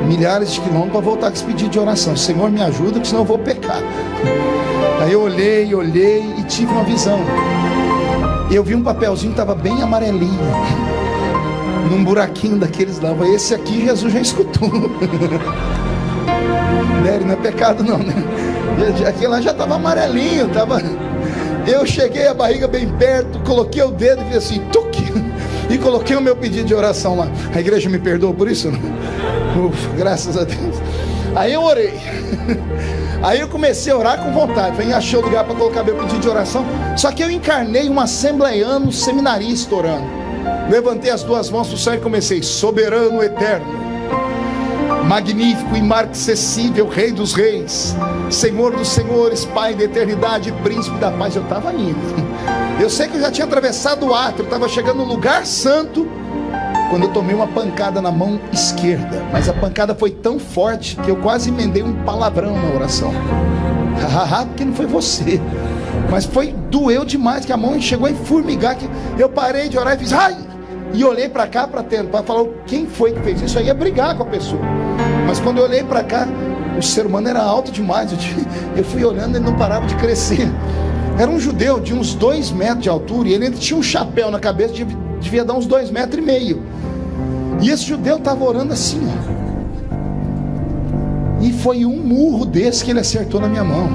milhares de quilômetros para voltar com esse pedido de oração. Senhor, me ajuda, porque senão eu vou pecar. Aí eu olhei e tive uma visão. Eu vi um papelzinho que estava bem amarelinho, num buraquinho daqueles lá. Esse aqui Jesus já escutou. Não é pecado não, né? Aquele lá já estava amarelinho, tava... Eu cheguei, a barriga bem perto, coloquei o dedo e fiz assim, tuque, e coloquei o meu pedido de oração lá. A igreja me perdoa por isso? Ufa, graças a Deus. Aí eu orei. Aí eu comecei a orar com vontade. Falei: achei o lugar para colocar meu pedido de oração. Só que eu encarnei um assembleiano seminarista orando. Levantei as duas mãos para o céu e comecei: soberano eterno, magnífico, imarcessível, Rei dos reis, Senhor dos senhores, Pai da eternidade, Príncipe da paz. Eu estava indo. Eu sei que eu já tinha atravessado o átrio, estava chegando no lugar santo, quando eu tomei uma pancada na mão esquerda. Mas a pancada foi tão forte que eu quase emendei um palavrão na oração. Porque não foi você, mas doeu demais, que a mão chegou a formigar, que eu parei de orar e fiz ai! E olhei para cá para falar quem foi que fez isso. Eu ia brigar com a pessoa, mas quando eu olhei para cá, o ser humano era alto demais. Eu fui olhando e ele não parava de crescer. Era um judeu de uns 2 metros de altura, e ele ainda tinha um chapéu na cabeça, devia dar uns 2,5 metros. E esse judeu estava orando assim, ó. E foi um murro desse que ele acertou na minha mão.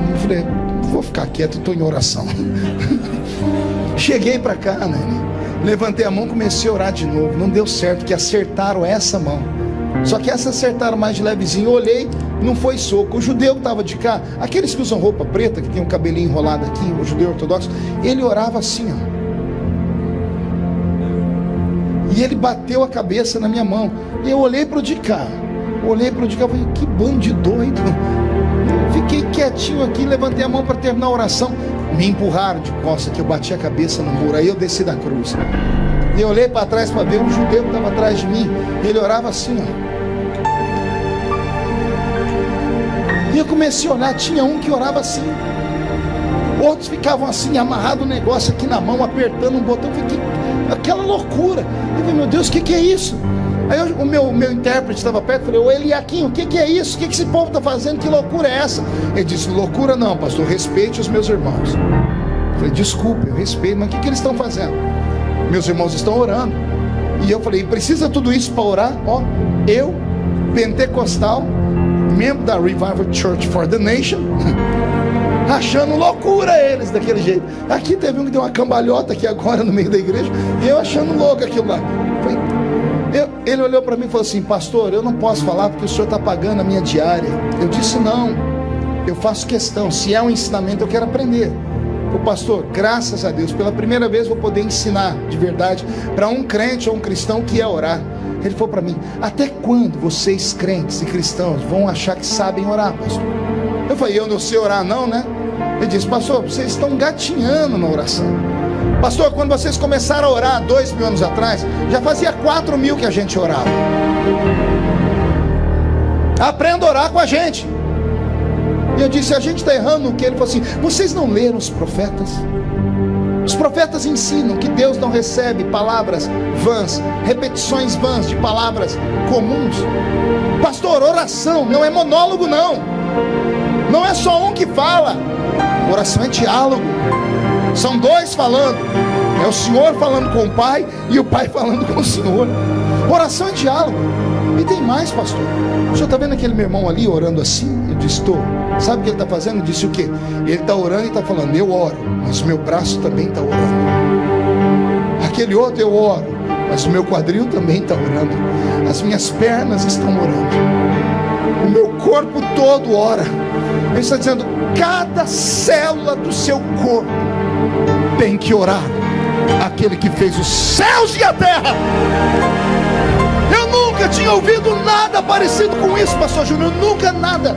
Eu falei, vou ficar quieto, estou em oração. Cheguei para cá, né? Levantei a mão, comecei a orar de novo. Não deu certo, que acertaram essa mão. Só que essa acertaram mais de levezinho. Eu olhei, não foi soco. O judeu que estava de cá, aqueles que usam roupa preta, que tem um cabelinho enrolado aqui, o judeu ortodoxo, ele orava assim, ó. E ele bateu a cabeça na minha mão. E eu olhei para o de cá. Olhei para o de cá e falei, que bando de doido. Fiquei quietinho aqui, levantei a mão para terminar a oração. Me empurraram de costas, que eu bati a cabeça no muro. Aí eu desci da cruz. E eu olhei para trás para ver um judeu que estava atrás de mim. Ele orava assim, ó. E eu comecei a olhar, tinha um que orava assim. Outros ficavam assim, amarrado o negócio aqui na mão, apertando um botão. Eu fiquei, aquela loucura. Eu falei, meu Deus, o que é isso? Aí o meu intérprete estava perto, falei, ô Eliaquim, o que é isso? O que esse povo está fazendo? Que loucura é essa? Ele disse, loucura não, pastor, respeite os meus irmãos. Eu falei, desculpe, eu respeito, mas o que eles estão fazendo? Meus irmãos estão orando. E eu falei, precisa tudo isso para orar? Ó, eu, pentecostal, membro da Revival Church for the Nation, achando loucura eles daquele jeito. Aqui teve um que deu uma cambalhota aqui agora no meio da igreja, e eu achando louco aquilo lá. Ele olhou para mim e falou assim, pastor, eu não posso falar porque o senhor está pagando a minha diária. Eu disse, não, eu faço questão, se é um ensinamento eu quero aprender. O pastor, graças a Deus, pela primeira vez vou poder ensinar de verdade para um crente ou um cristão que é orar. Ele falou para mim, até quando vocês crentes e cristãos vão achar que sabem orar, pastor? Eu falei, eu não sei orar não, né? Ele disse, pastor, vocês estão gatinhando na oração. Pastor, quando vocês começaram a orar 2.000 anos atrás, já fazia 4.000 que a gente orava. Aprenda a orar com a gente. E eu disse, a gente está errando no que? Ele falou assim, vocês não leram os profetas? Os profetas ensinam que Deus não recebe palavras vãs, repetições vãs de palavras comuns. Pastor, oração não é monólogo não. Não é só um que fala. Oração é diálogo. São 2 falando. É o Senhor falando com o Pai e o Pai falando com o Senhor. Oração é diálogo. E tem mais, pastor. O senhor está vendo aquele meu irmão ali orando assim? Eu disse, estou. Sabe o que ele está fazendo? Eu disse o quê? Ele está orando e está falando, eu oro, mas o meu braço também está orando. Aquele outro eu oro, mas o meu quadril também está orando. As minhas pernas estão orando. O meu corpo todo ora. Ele está dizendo, cada célula do seu corpo tem que orar aquele que fez os céus e a terra. Eu nunca tinha ouvido nada parecido com isso, pastor Júnior, nunca nada.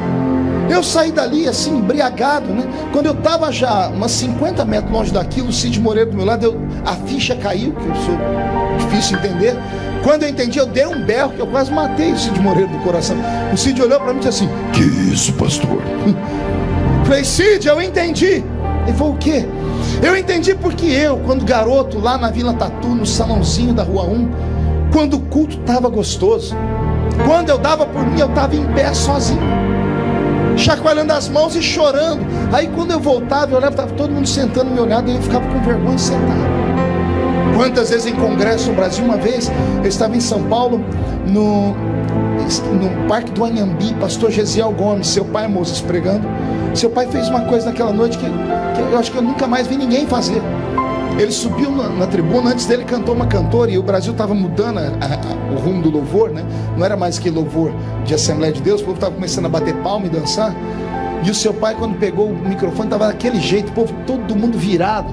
Eu saí dali assim, embriagado, né? Quando eu estava já umas 50 metros longe daquilo, o Cid Moreira do meu lado, a ficha caiu, que eu sou difícil entender. Quando eu entendi, eu dei um berro, que eu quase matei o Cid Moreira do coração. O Cid olhou para mim e disse assim, que isso, pastor? Falei, Cid, eu entendi. Ele falou, o quê? Eu entendi porque eu, quando garoto, lá na Vila Tatu, no salãozinho da Rua 1, quando o culto estava gostoso, quando eu dava por mim, eu estava em pé sozinho, chacoalhando as mãos e chorando. Aí quando eu voltava, eu olhava, estava todo mundo sentando me olhando, e eu ficava com vergonha de sentar. Quantas vezes em congresso no Brasil, uma vez, eu estava em São Paulo, no Parque do Anhambi, pastor Gesiel Gomes, seu pai Moisés pregando. Seu pai fez uma coisa naquela noite que eu acho que eu nunca mais vi ninguém fazer. Ele subiu na tribuna, antes dele cantou uma cantora, e o Brasil estava mudando o rumo do louvor, né? Não era mais que louvor de Assembleia de Deus, o povo estava começando a bater palma e dançar. E o seu pai, quando pegou o microfone, estava daquele jeito, o povo, todo mundo virado.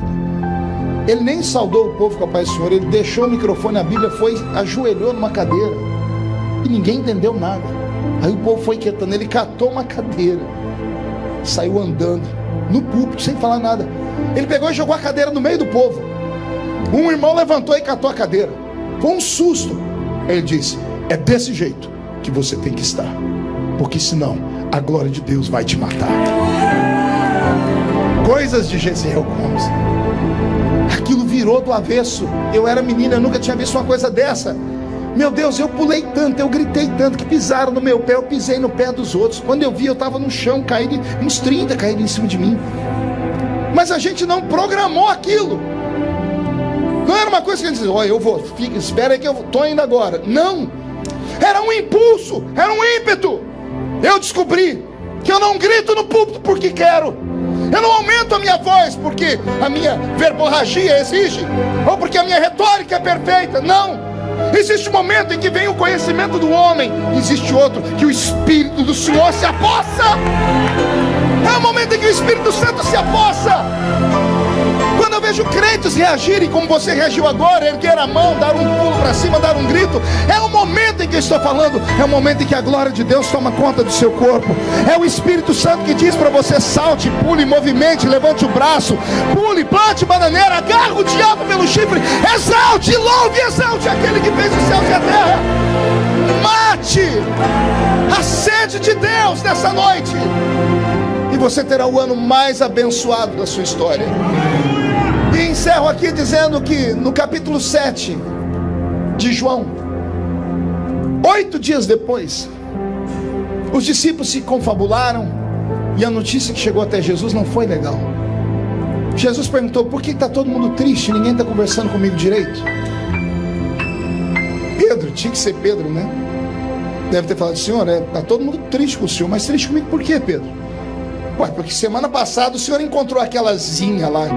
Ele nem saudou o povo com a paz do Senhor, ele deixou o microfone, a Bíblia, foi, ajoelhou numa cadeira. E ninguém entendeu nada. Aí o povo foi quietando. Ele catou uma cadeira, saiu andando no púlpito sem falar nada. Ele pegou e jogou a cadeira no meio do povo. Um irmão levantou e catou a cadeira. Foi um susto. Ele disse: é desse jeito que você tem que estar, porque senão a glória de Deus vai te matar. Coisas de Gesiel Gomes. Aquilo virou do avesso. Eu era menina, eu nunca tinha visto uma coisa dessa. Meu Deus, eu pulei tanto, eu gritei tanto, que pisaram no meu pé, eu pisei no pé dos outros. Quando eu vi, eu estava no chão, caído, uns 30 caíram em cima de mim. Mas a gente não programou aquilo. Não era uma coisa que a gente dizia: olha, eu vou, fica, espera aí que eu estou indo agora. Não, era um impulso, era um ímpeto. Eu descobri que eu não grito no púlpito porque quero. Eu não aumento a minha voz porque a minha verborragia exige, ou porque a minha retórica é perfeita. Não. Existe um momento em que vem o conhecimento do homem. Existe outro que o Espírito do Senhor se apossa. É o momento em que o Espírito Santo se apossa. Quando eu vejo crentes reagirem como você reagiu agora, erguer a mão, dar um pulo para cima, dar um grito, é o momento em que eu estou falando. É o momento em que a glória de Deus toma conta do seu corpo. É o Espírito Santo que diz para você: salte, pule, movimente, levante o braço, pule, plante bananeira, agarre o diabo pelo chifre, exalte, louve, exalte aquele que fez os céus e a terra. Mate a sede de Deus nessa noite, e você terá o ano mais abençoado da sua história. E encerro aqui dizendo que no capítulo 7 de João, 8 dias depois, os discípulos se confabularam, e a notícia que chegou até Jesus não foi legal. Jesus perguntou: por que está todo mundo triste? Ninguém está conversando comigo direito. Pedro, tinha que ser Pedro, né? Deve ter falado: Senhor, está todo mundo triste com o Senhor. Mas triste comigo por quê, Pedro? Ué, porque semana passada o Senhor encontrou aquela zinha lá.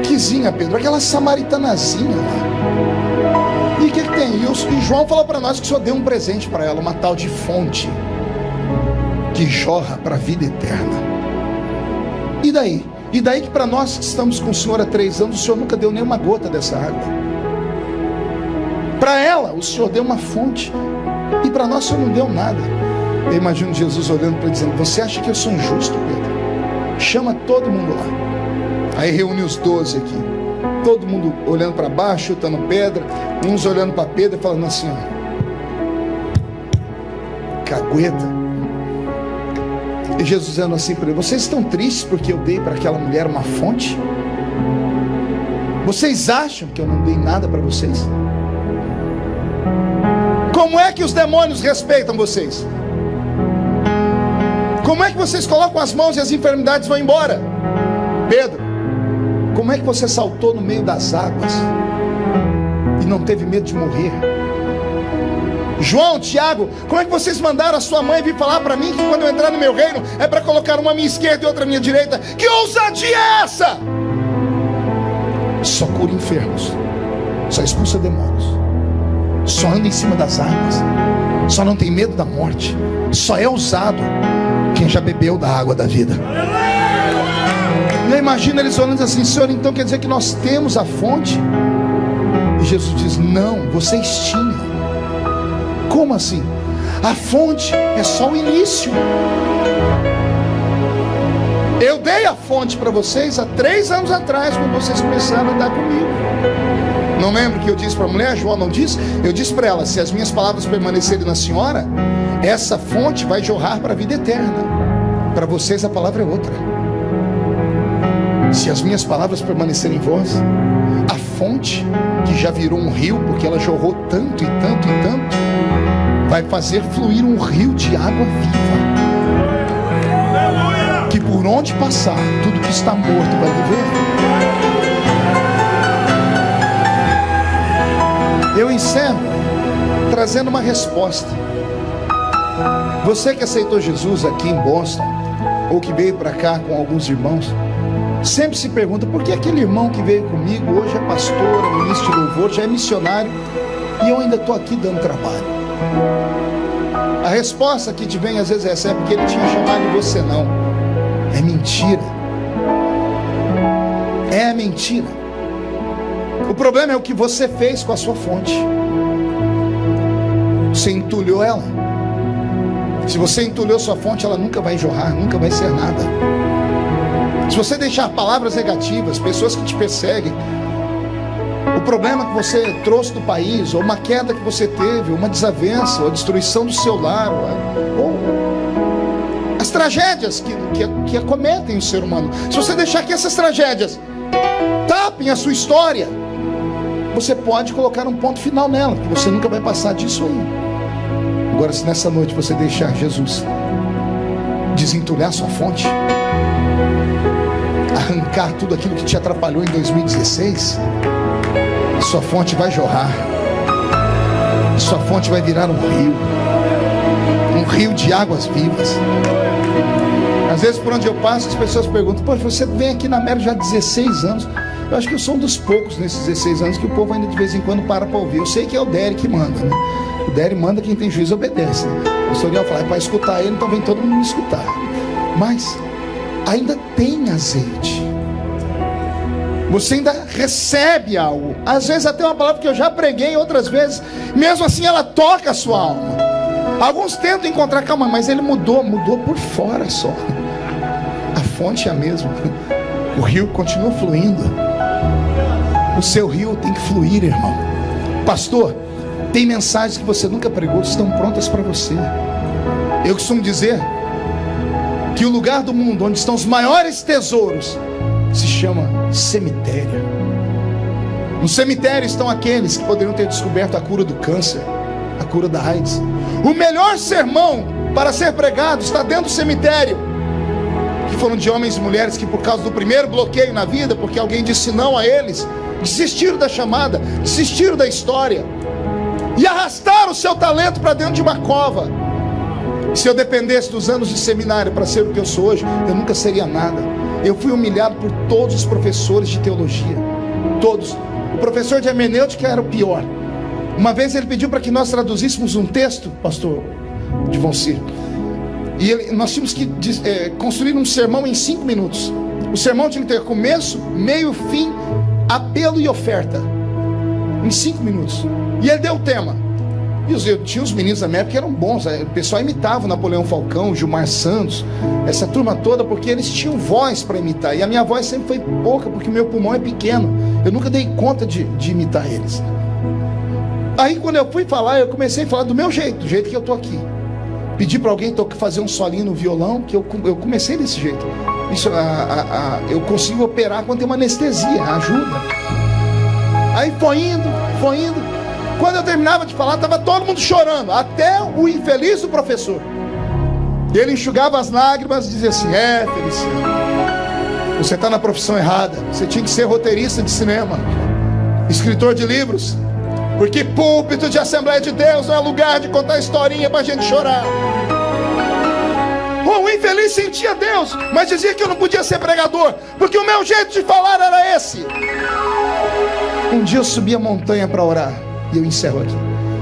Que zinha, Pedro? Aquela samaritanazinha lá. E o que tem? E João falou para nós que o Senhor deu um presente para ela, uma tal de fonte que jorra para a vida eterna. E daí? E daí que para nós que estamos com o Senhor há 3 anos, o Senhor nunca deu nenhuma gota dessa água. Para ela, o Senhor deu uma fonte, e para nós o Senhor não deu nada. Eu imagino Jesus olhando para ele, dizendo: você acha que eu sou injusto, Pedro? Chama todo mundo lá. Aí reúne os 12 aqui, todo mundo olhando para baixo, chutando pedra, uns olhando para Pedro e falando assim: ó, cagueta. E Jesus dizendo assim para ele: vocês estão tristes porque eu dei para aquela mulher uma fonte? Vocês acham que eu não dei nada para vocês? Como é que os demônios respeitam vocês? Como é que vocês colocam as mãos e as enfermidades vão embora? Pedro, como é que você saltou no meio das águas e não teve medo de morrer? João, Tiago, como é que vocês mandaram a sua mãe vir falar para mim que quando eu entrar no meu reino é para colocar uma à minha esquerda e outra à minha direita? Que ousadia é essa? Só cura enfermos, só expulsa demônios, só anda em cima das águas, só não tem medo da morte, só é ousado quem já bebeu da água da vida. E eu imagino eles olhando assim: Senhor, então quer dizer que nós temos a fonte? E Jesus diz: não, vocês tinham. Como assim? A fonte é só o início. Eu dei a fonte para vocês há 3 anos atrás, quando vocês começaram a andar comigo. Não lembro que eu disse para a mulher? João não disse? Eu disse para ela: se as minhas palavras permanecerem na senhora, essa fonte vai jorrar para a vida eterna. Para vocês a palavra é outra. Se as minhas palavras permanecerem em vós, a fonte, que já virou um rio, porque ela jorrou tanto e tanto e tanto, vai fazer fluir um rio de água viva, que por onde passar, tudo que está morto vai viver. Eu encerro trazendo uma resposta. Você que aceitou Jesus aqui em Boston, ou que veio para cá com alguns irmãos, sempre se pergunta: por que aquele irmão que veio comigo hoje é pastor, é ministro de louvor, já é missionário, e eu ainda estou aqui dando trabalho? A resposta que te vem às vezes é porque ele tinha chamado e você não. É mentira. É mentira. O problema é o que você fez com a sua fonte. Você entulhou ela. Se você entulhou sua fonte, ela nunca vai jorrar, nunca vai ser nada. Se você deixar palavras negativas, pessoas que te perseguem, o problema que você trouxe do país, ou uma queda que você teve, ou uma desavença, ou a destruição do seu lar, ou as tragédias que acometem o ser humano, se você deixar que essas tragédias tapem a sua história, você pode colocar um ponto final nela, porque você nunca vai passar disso aí. Agora, se nessa noite você deixar Jesus desentulhar sua fonte, arrancar tudo aquilo que te atrapalhou em 2016, sua fonte vai jorrar, sua fonte vai virar um rio de águas vivas. Às vezes, por onde eu passo, as pessoas perguntam: poxa, você vem aqui na Mero já há 16 anos. Eu acho que eu sou um dos poucos nesses 16 anos que o povo ainda de vez em quando para ouvir. Eu sei que é o Dery que manda, né? O Dery manda, quem tem juízo obedece, né? O pastor Ariel fala: é para escutar ele, então vem todo mundo me escutar. Mas ainda tem azeite, você ainda recebe algo. Às vezes até uma palavra que eu já preguei, outras vezes, mesmo assim ela toca a sua alma. Alguns tentam encontrar calma, mas ele mudou por fora só. A fonte é a mesma. O rio continua fluindo. O seu rio tem que fluir, irmão. Pastor, tem mensagens que você nunca pregou, estão prontas para você. Eu costumo dizer que o lugar do mundo onde estão os maiores tesouros se chama cemitério. No cemitério estão aqueles que poderiam ter descoberto a cura do câncer, a cura da AIDS. O melhor sermão para ser pregado está dentro do cemitério, que foram de homens e mulheres que, por causa do primeiro bloqueio na vida, porque alguém disse não a eles, desistiram da chamada, desistiram da história e arrastaram o seu talento para dentro de uma cova. Se eu dependesse dos anos de seminário para ser o que eu sou hoje, eu nunca seria nada. Eu fui humilhado por todos os professores de teologia, todos. O professor de hermenêutica era o pior. Uma vez ele pediu para que nós traduzíssemos um texto, pastor Divoncir, e nós tínhamos que construir um sermão em 5 minutos. O sermão tinha que ter começo, meio, fim, apelo e oferta, em 5 minutos. E ele deu o tema. E tinha os meninos da minha época que eram bons. O pessoal imitava o Napoleão Falcão, Gilmar Santos, essa turma toda, porque eles tinham voz para imitar. E a minha voz sempre foi pouca, porque o meu pulmão é pequeno. Eu nunca dei conta de imitar eles. Aí quando eu fui falar, eu comecei a falar do meu jeito, do jeito que eu tô aqui. Pedi para alguém fazer um solinho no violão, que eu comecei desse jeito. Isso, eu consigo operar quando tem uma anestesia, ajuda. Aí foi indo. Quando eu terminava de falar, estava todo mundo chorando, até o infeliz do professor. Ele enxugava as lágrimas e dizia assim: Feliciano, você está na profissão errada. Você tinha que ser roteirista de cinema, escritor de livros, porque púlpito de Assembleia de Deus não é lugar de contar historinha para a gente chorar. O infeliz sentia Deus, mas dizia que eu não podia ser pregador, porque o meu jeito de falar era esse. Um dia eu subi a montanha para orar, e eu encerro aqui.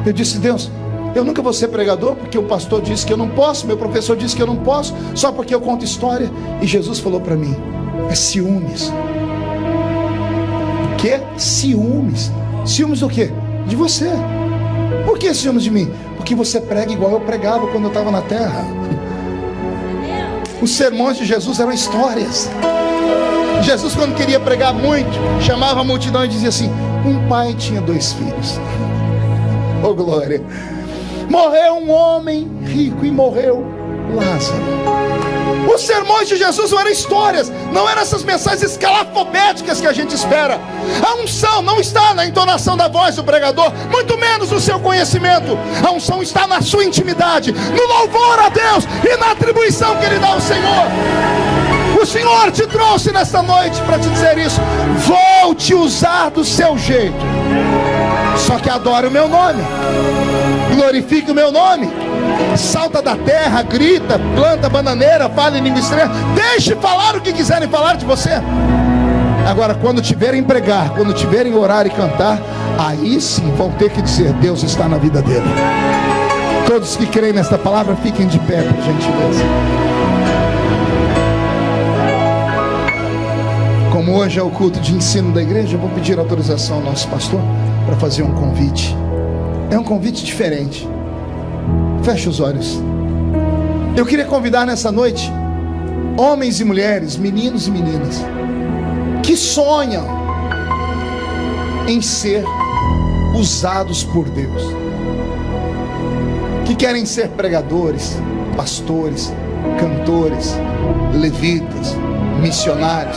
Eu disse: Deus, eu nunca vou ser pregador, porque o pastor disse que eu não posso, meu professor disse que eu não posso, só porque eu conto história. E Jesus falou para mim: é ciúmes. O que? Ciúmes. Ciúmes do quê? De você. Por que ciúmes de mim? Porque você prega igual eu pregava quando eu estava na terra. Os sermões de Jesus eram histórias. Jesus, quando queria pregar muito, chamava a multidão e dizia assim: um pai tinha 2 filhos. Oh glória! Morreu um homem rico e morreu Lázaro. Os sermões de Jesus não eram histórias, não eram essas mensagens escalafobéticas que a gente espera. A unção não está na entonação da voz do pregador, muito menos no seu conhecimento. A unção está na sua intimidade, no louvor a Deus e na atribuição que Ele dá ao Senhor. O Senhor te trouxe nesta noite para te dizer isso. Vou te usar do seu jeito, só que adore o meu nome, glorifique o meu nome. Salta da terra, grita, planta bananeira, fala em língua estranha, deixe falar o que quiserem falar de você. Agora, quando tiverem pregar, quando tiverem orar e cantar, aí sim vão ter que dizer: Deus está na vida dele. Todos que creem nesta palavra, fiquem de pé, por gentileza. Como hoje é o culto de ensino da igreja, eu vou pedir autorização ao nosso pastor para fazer um convite. É um convite diferente. Feche os olhos. Eu queria convidar nessa noite homens e mulheres, meninos e meninas, que sonham em ser usados por Deus, que querem ser pregadores, pastores, cantores, levitas, missionários,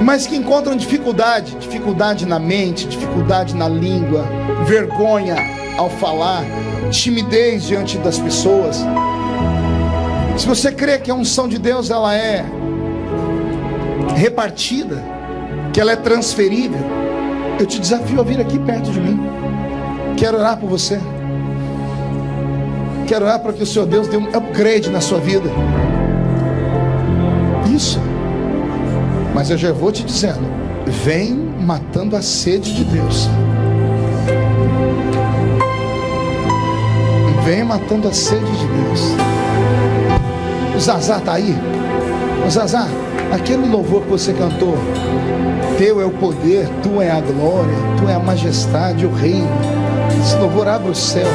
mas que encontram dificuldade na mente, dificuldade na língua, vergonha ao falar, timidez diante das pessoas. Se você crê que a unção de Deus ela é repartida, que ela é transferível, eu te desafio a vir aqui perto de mim. Quero orar por você. Quero orar para que o Senhor Deus dê um upgrade na sua vida. Isso. Mas eu já vou te dizendo, vem matando a sede de Deus. Vem matando a sede de Deus. O Zazá está aí? O Zazá, aquele louvor que você cantou, teu é o poder, tu é a glória, tu é a majestade, o reino. Esse louvor abre o céu.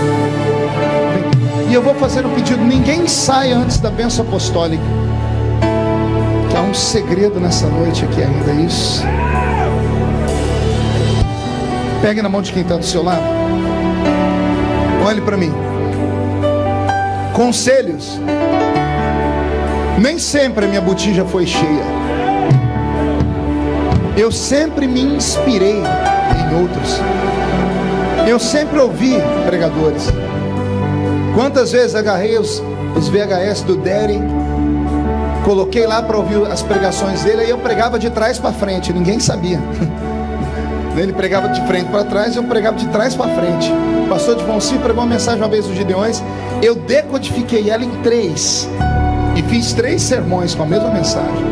E eu vou fazer um pedido: ninguém saia antes da bênção apostólica, que há um segredo nessa noite aqui ainda. Isso. Pegue na mão de quem está do seu lado. Olhe para mim. Conselhos. Nem sempre a minha botija foi cheia. Eu sempre me inspirei em outros. Eu sempre ouvi pregadores. Quantas vezes agarrei os VHS do Daddy, coloquei lá para ouvir as pregações dele, aí eu pregava de trás para frente, ninguém sabia. Ele pregava de frente para trás, eu pregava de trás para frente. O pastor de Vonci pregou uma mensagem uma vez dos Gideões, eu decodifiquei ela em 3 e fiz 3 sermões com a mesma mensagem.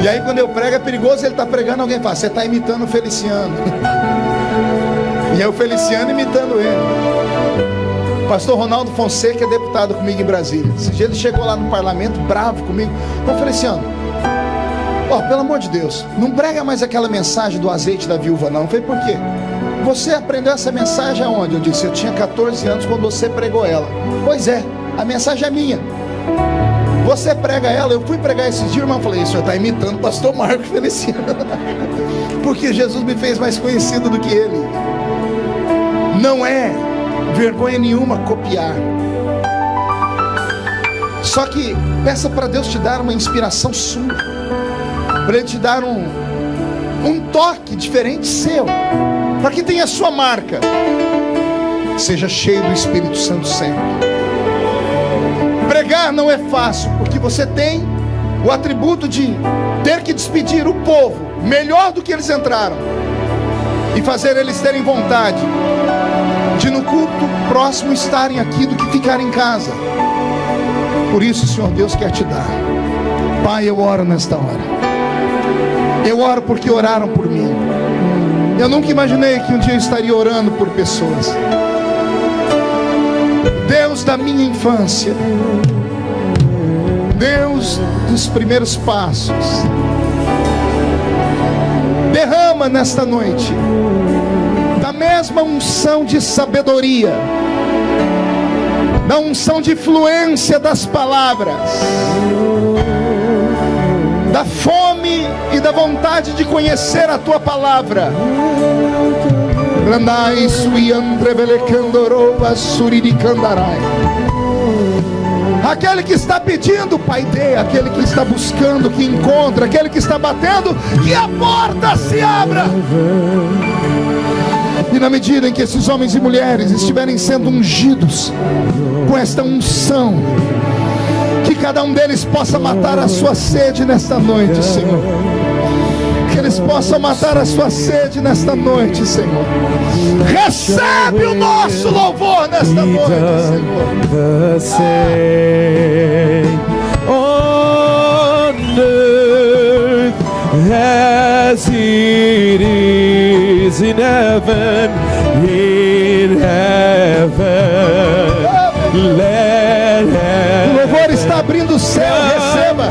E aí quando eu prego é perigoso, ele está pregando, alguém fala: você está imitando o Feliciano. E é o Feliciano imitando ele. O pastor Ronaldo Fonseca é deputado comigo em Brasília. Esse dia ele chegou lá no parlamento bravo comigo. Ô Feliciano, pelo amor de Deus, não prega mais aquela mensagem do azeite da viúva não. Eu falei: por quê? Você aprendeu essa mensagem aonde? Eu disse: eu tinha 14 anos quando você pregou ela. Pois é, a mensagem é minha. Você prega ela. Eu fui pregar esses dias, irmão, falei: o senhor está imitando o pastor Marcos Feliciano. Porque Jesus me fez mais conhecido do que ele. Não é vergonha nenhuma copiar. Só que peça para Deus te dar uma inspiração sua, para Ele te dar um toque diferente seu, para que tenha a sua marca. Seja cheio do Espírito Santo sempre. Pregar não é fácil, porque você tem o atributo de ter que despedir o povo melhor do que eles entraram e fazer eles terem vontade de no culto próximo estarem aqui do que ficar em casa. Por isso o Senhor Deus quer te dar. Pai, eu oro nesta hora. Eu oro porque oraram por mim. Eu nunca imaginei que um dia eu estaria orando por pessoas. Deus da minha infância, Deus dos primeiros passos, derrama nesta noite da mesma unção de sabedoria, da unção de fluência das palavras, da fome e da vontade de conhecer a tua palavra. Aquele que está pedindo, Pai, dê. Aquele que está buscando, que encontra. Aquele que está batendo, que a porta se abra. E na medida em que esses homens e mulheres estiverem sendo ungidos com esta unção, que cada um deles possa matar a sua sede nesta noite, Senhor. Que eles possam matar a sua sede nesta noite, Senhor. Recebe o nosso louvor nesta noite, Senhor. On earth as it is in heaven, let o louvor está abrindo o céu, receba.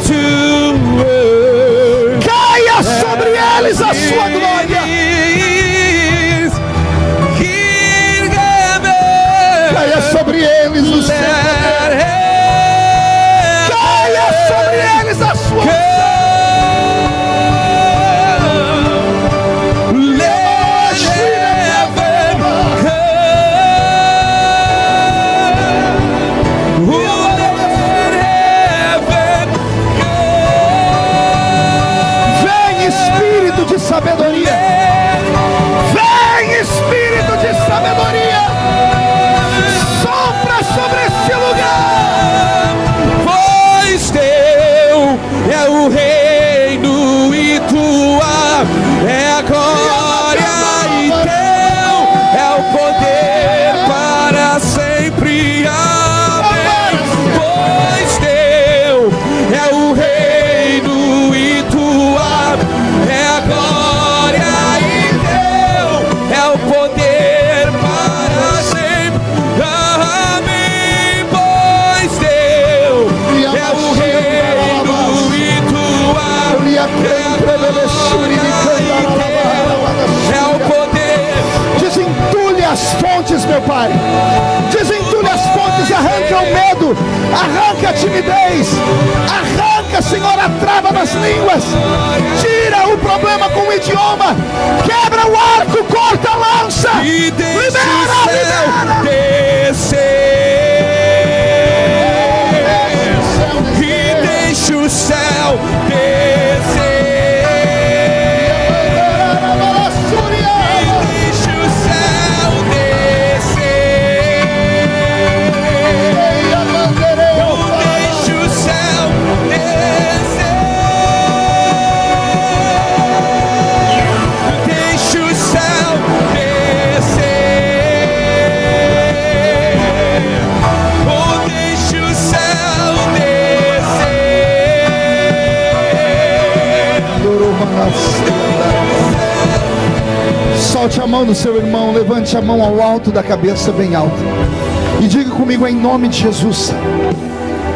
Caia sobre eles a sua glória. É o poder. Desentulhe as fontes, meu Pai. Desentulhe as fontes, arranca o medo, arranca a timidez, arranca, Senhor, a trava das línguas. Tira o problema com o idioma, quebra o arco, corta a lança. E deixa Libera, o céu descer. E deixa o céu descer. Solte a mão do seu irmão, levante a mão ao alto da cabeça, bem alta, e diga comigo em nome de Jesus: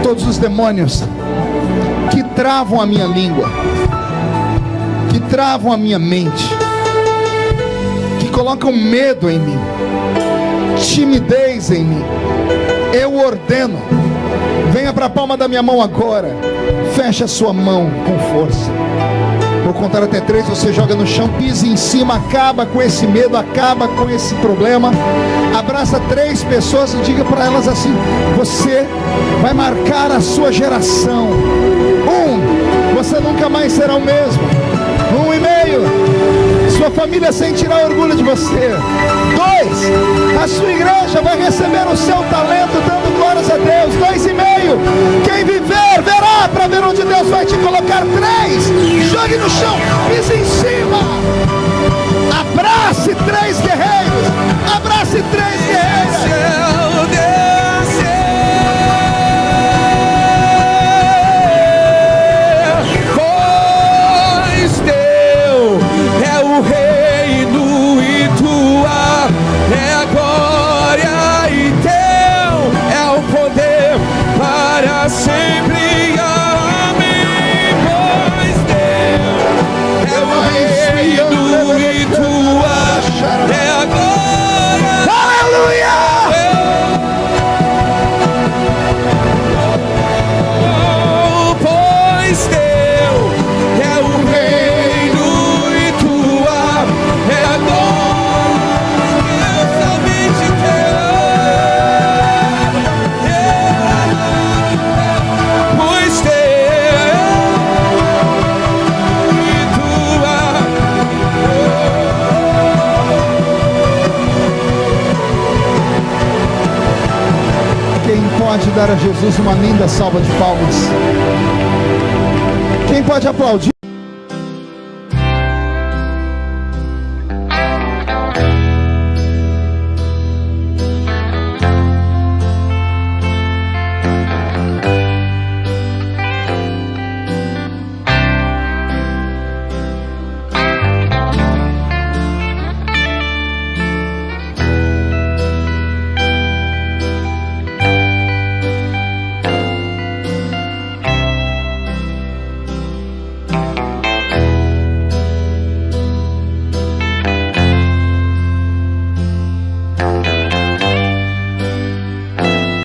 todos os demônios que travam a minha língua, que travam a minha mente, que colocam medo em mim, timidez em mim, eu ordeno, venha para a palma da minha mão agora, feche a sua mão com força. Vou contar até 3, você joga no chão, pise em cima, acaba com esse medo, acaba com esse problema. Abraça 3 pessoas e diga para elas assim: você vai marcar a sua geração. 1, você nunca mais será o mesmo. 1,5, sua família sentirá orgulho de você. 2, a sua igreja vai receber o seu talento dando glórias a Deus. 2,5, quem viver verá para ver onde Deus vai te colocar. 3, jogue no chão, pise em cima, abrace 3 guerreiros, abrace 3 guerreiras. Pode dar a Jesus uma linda salva de palmas? Quem pode aplaudir?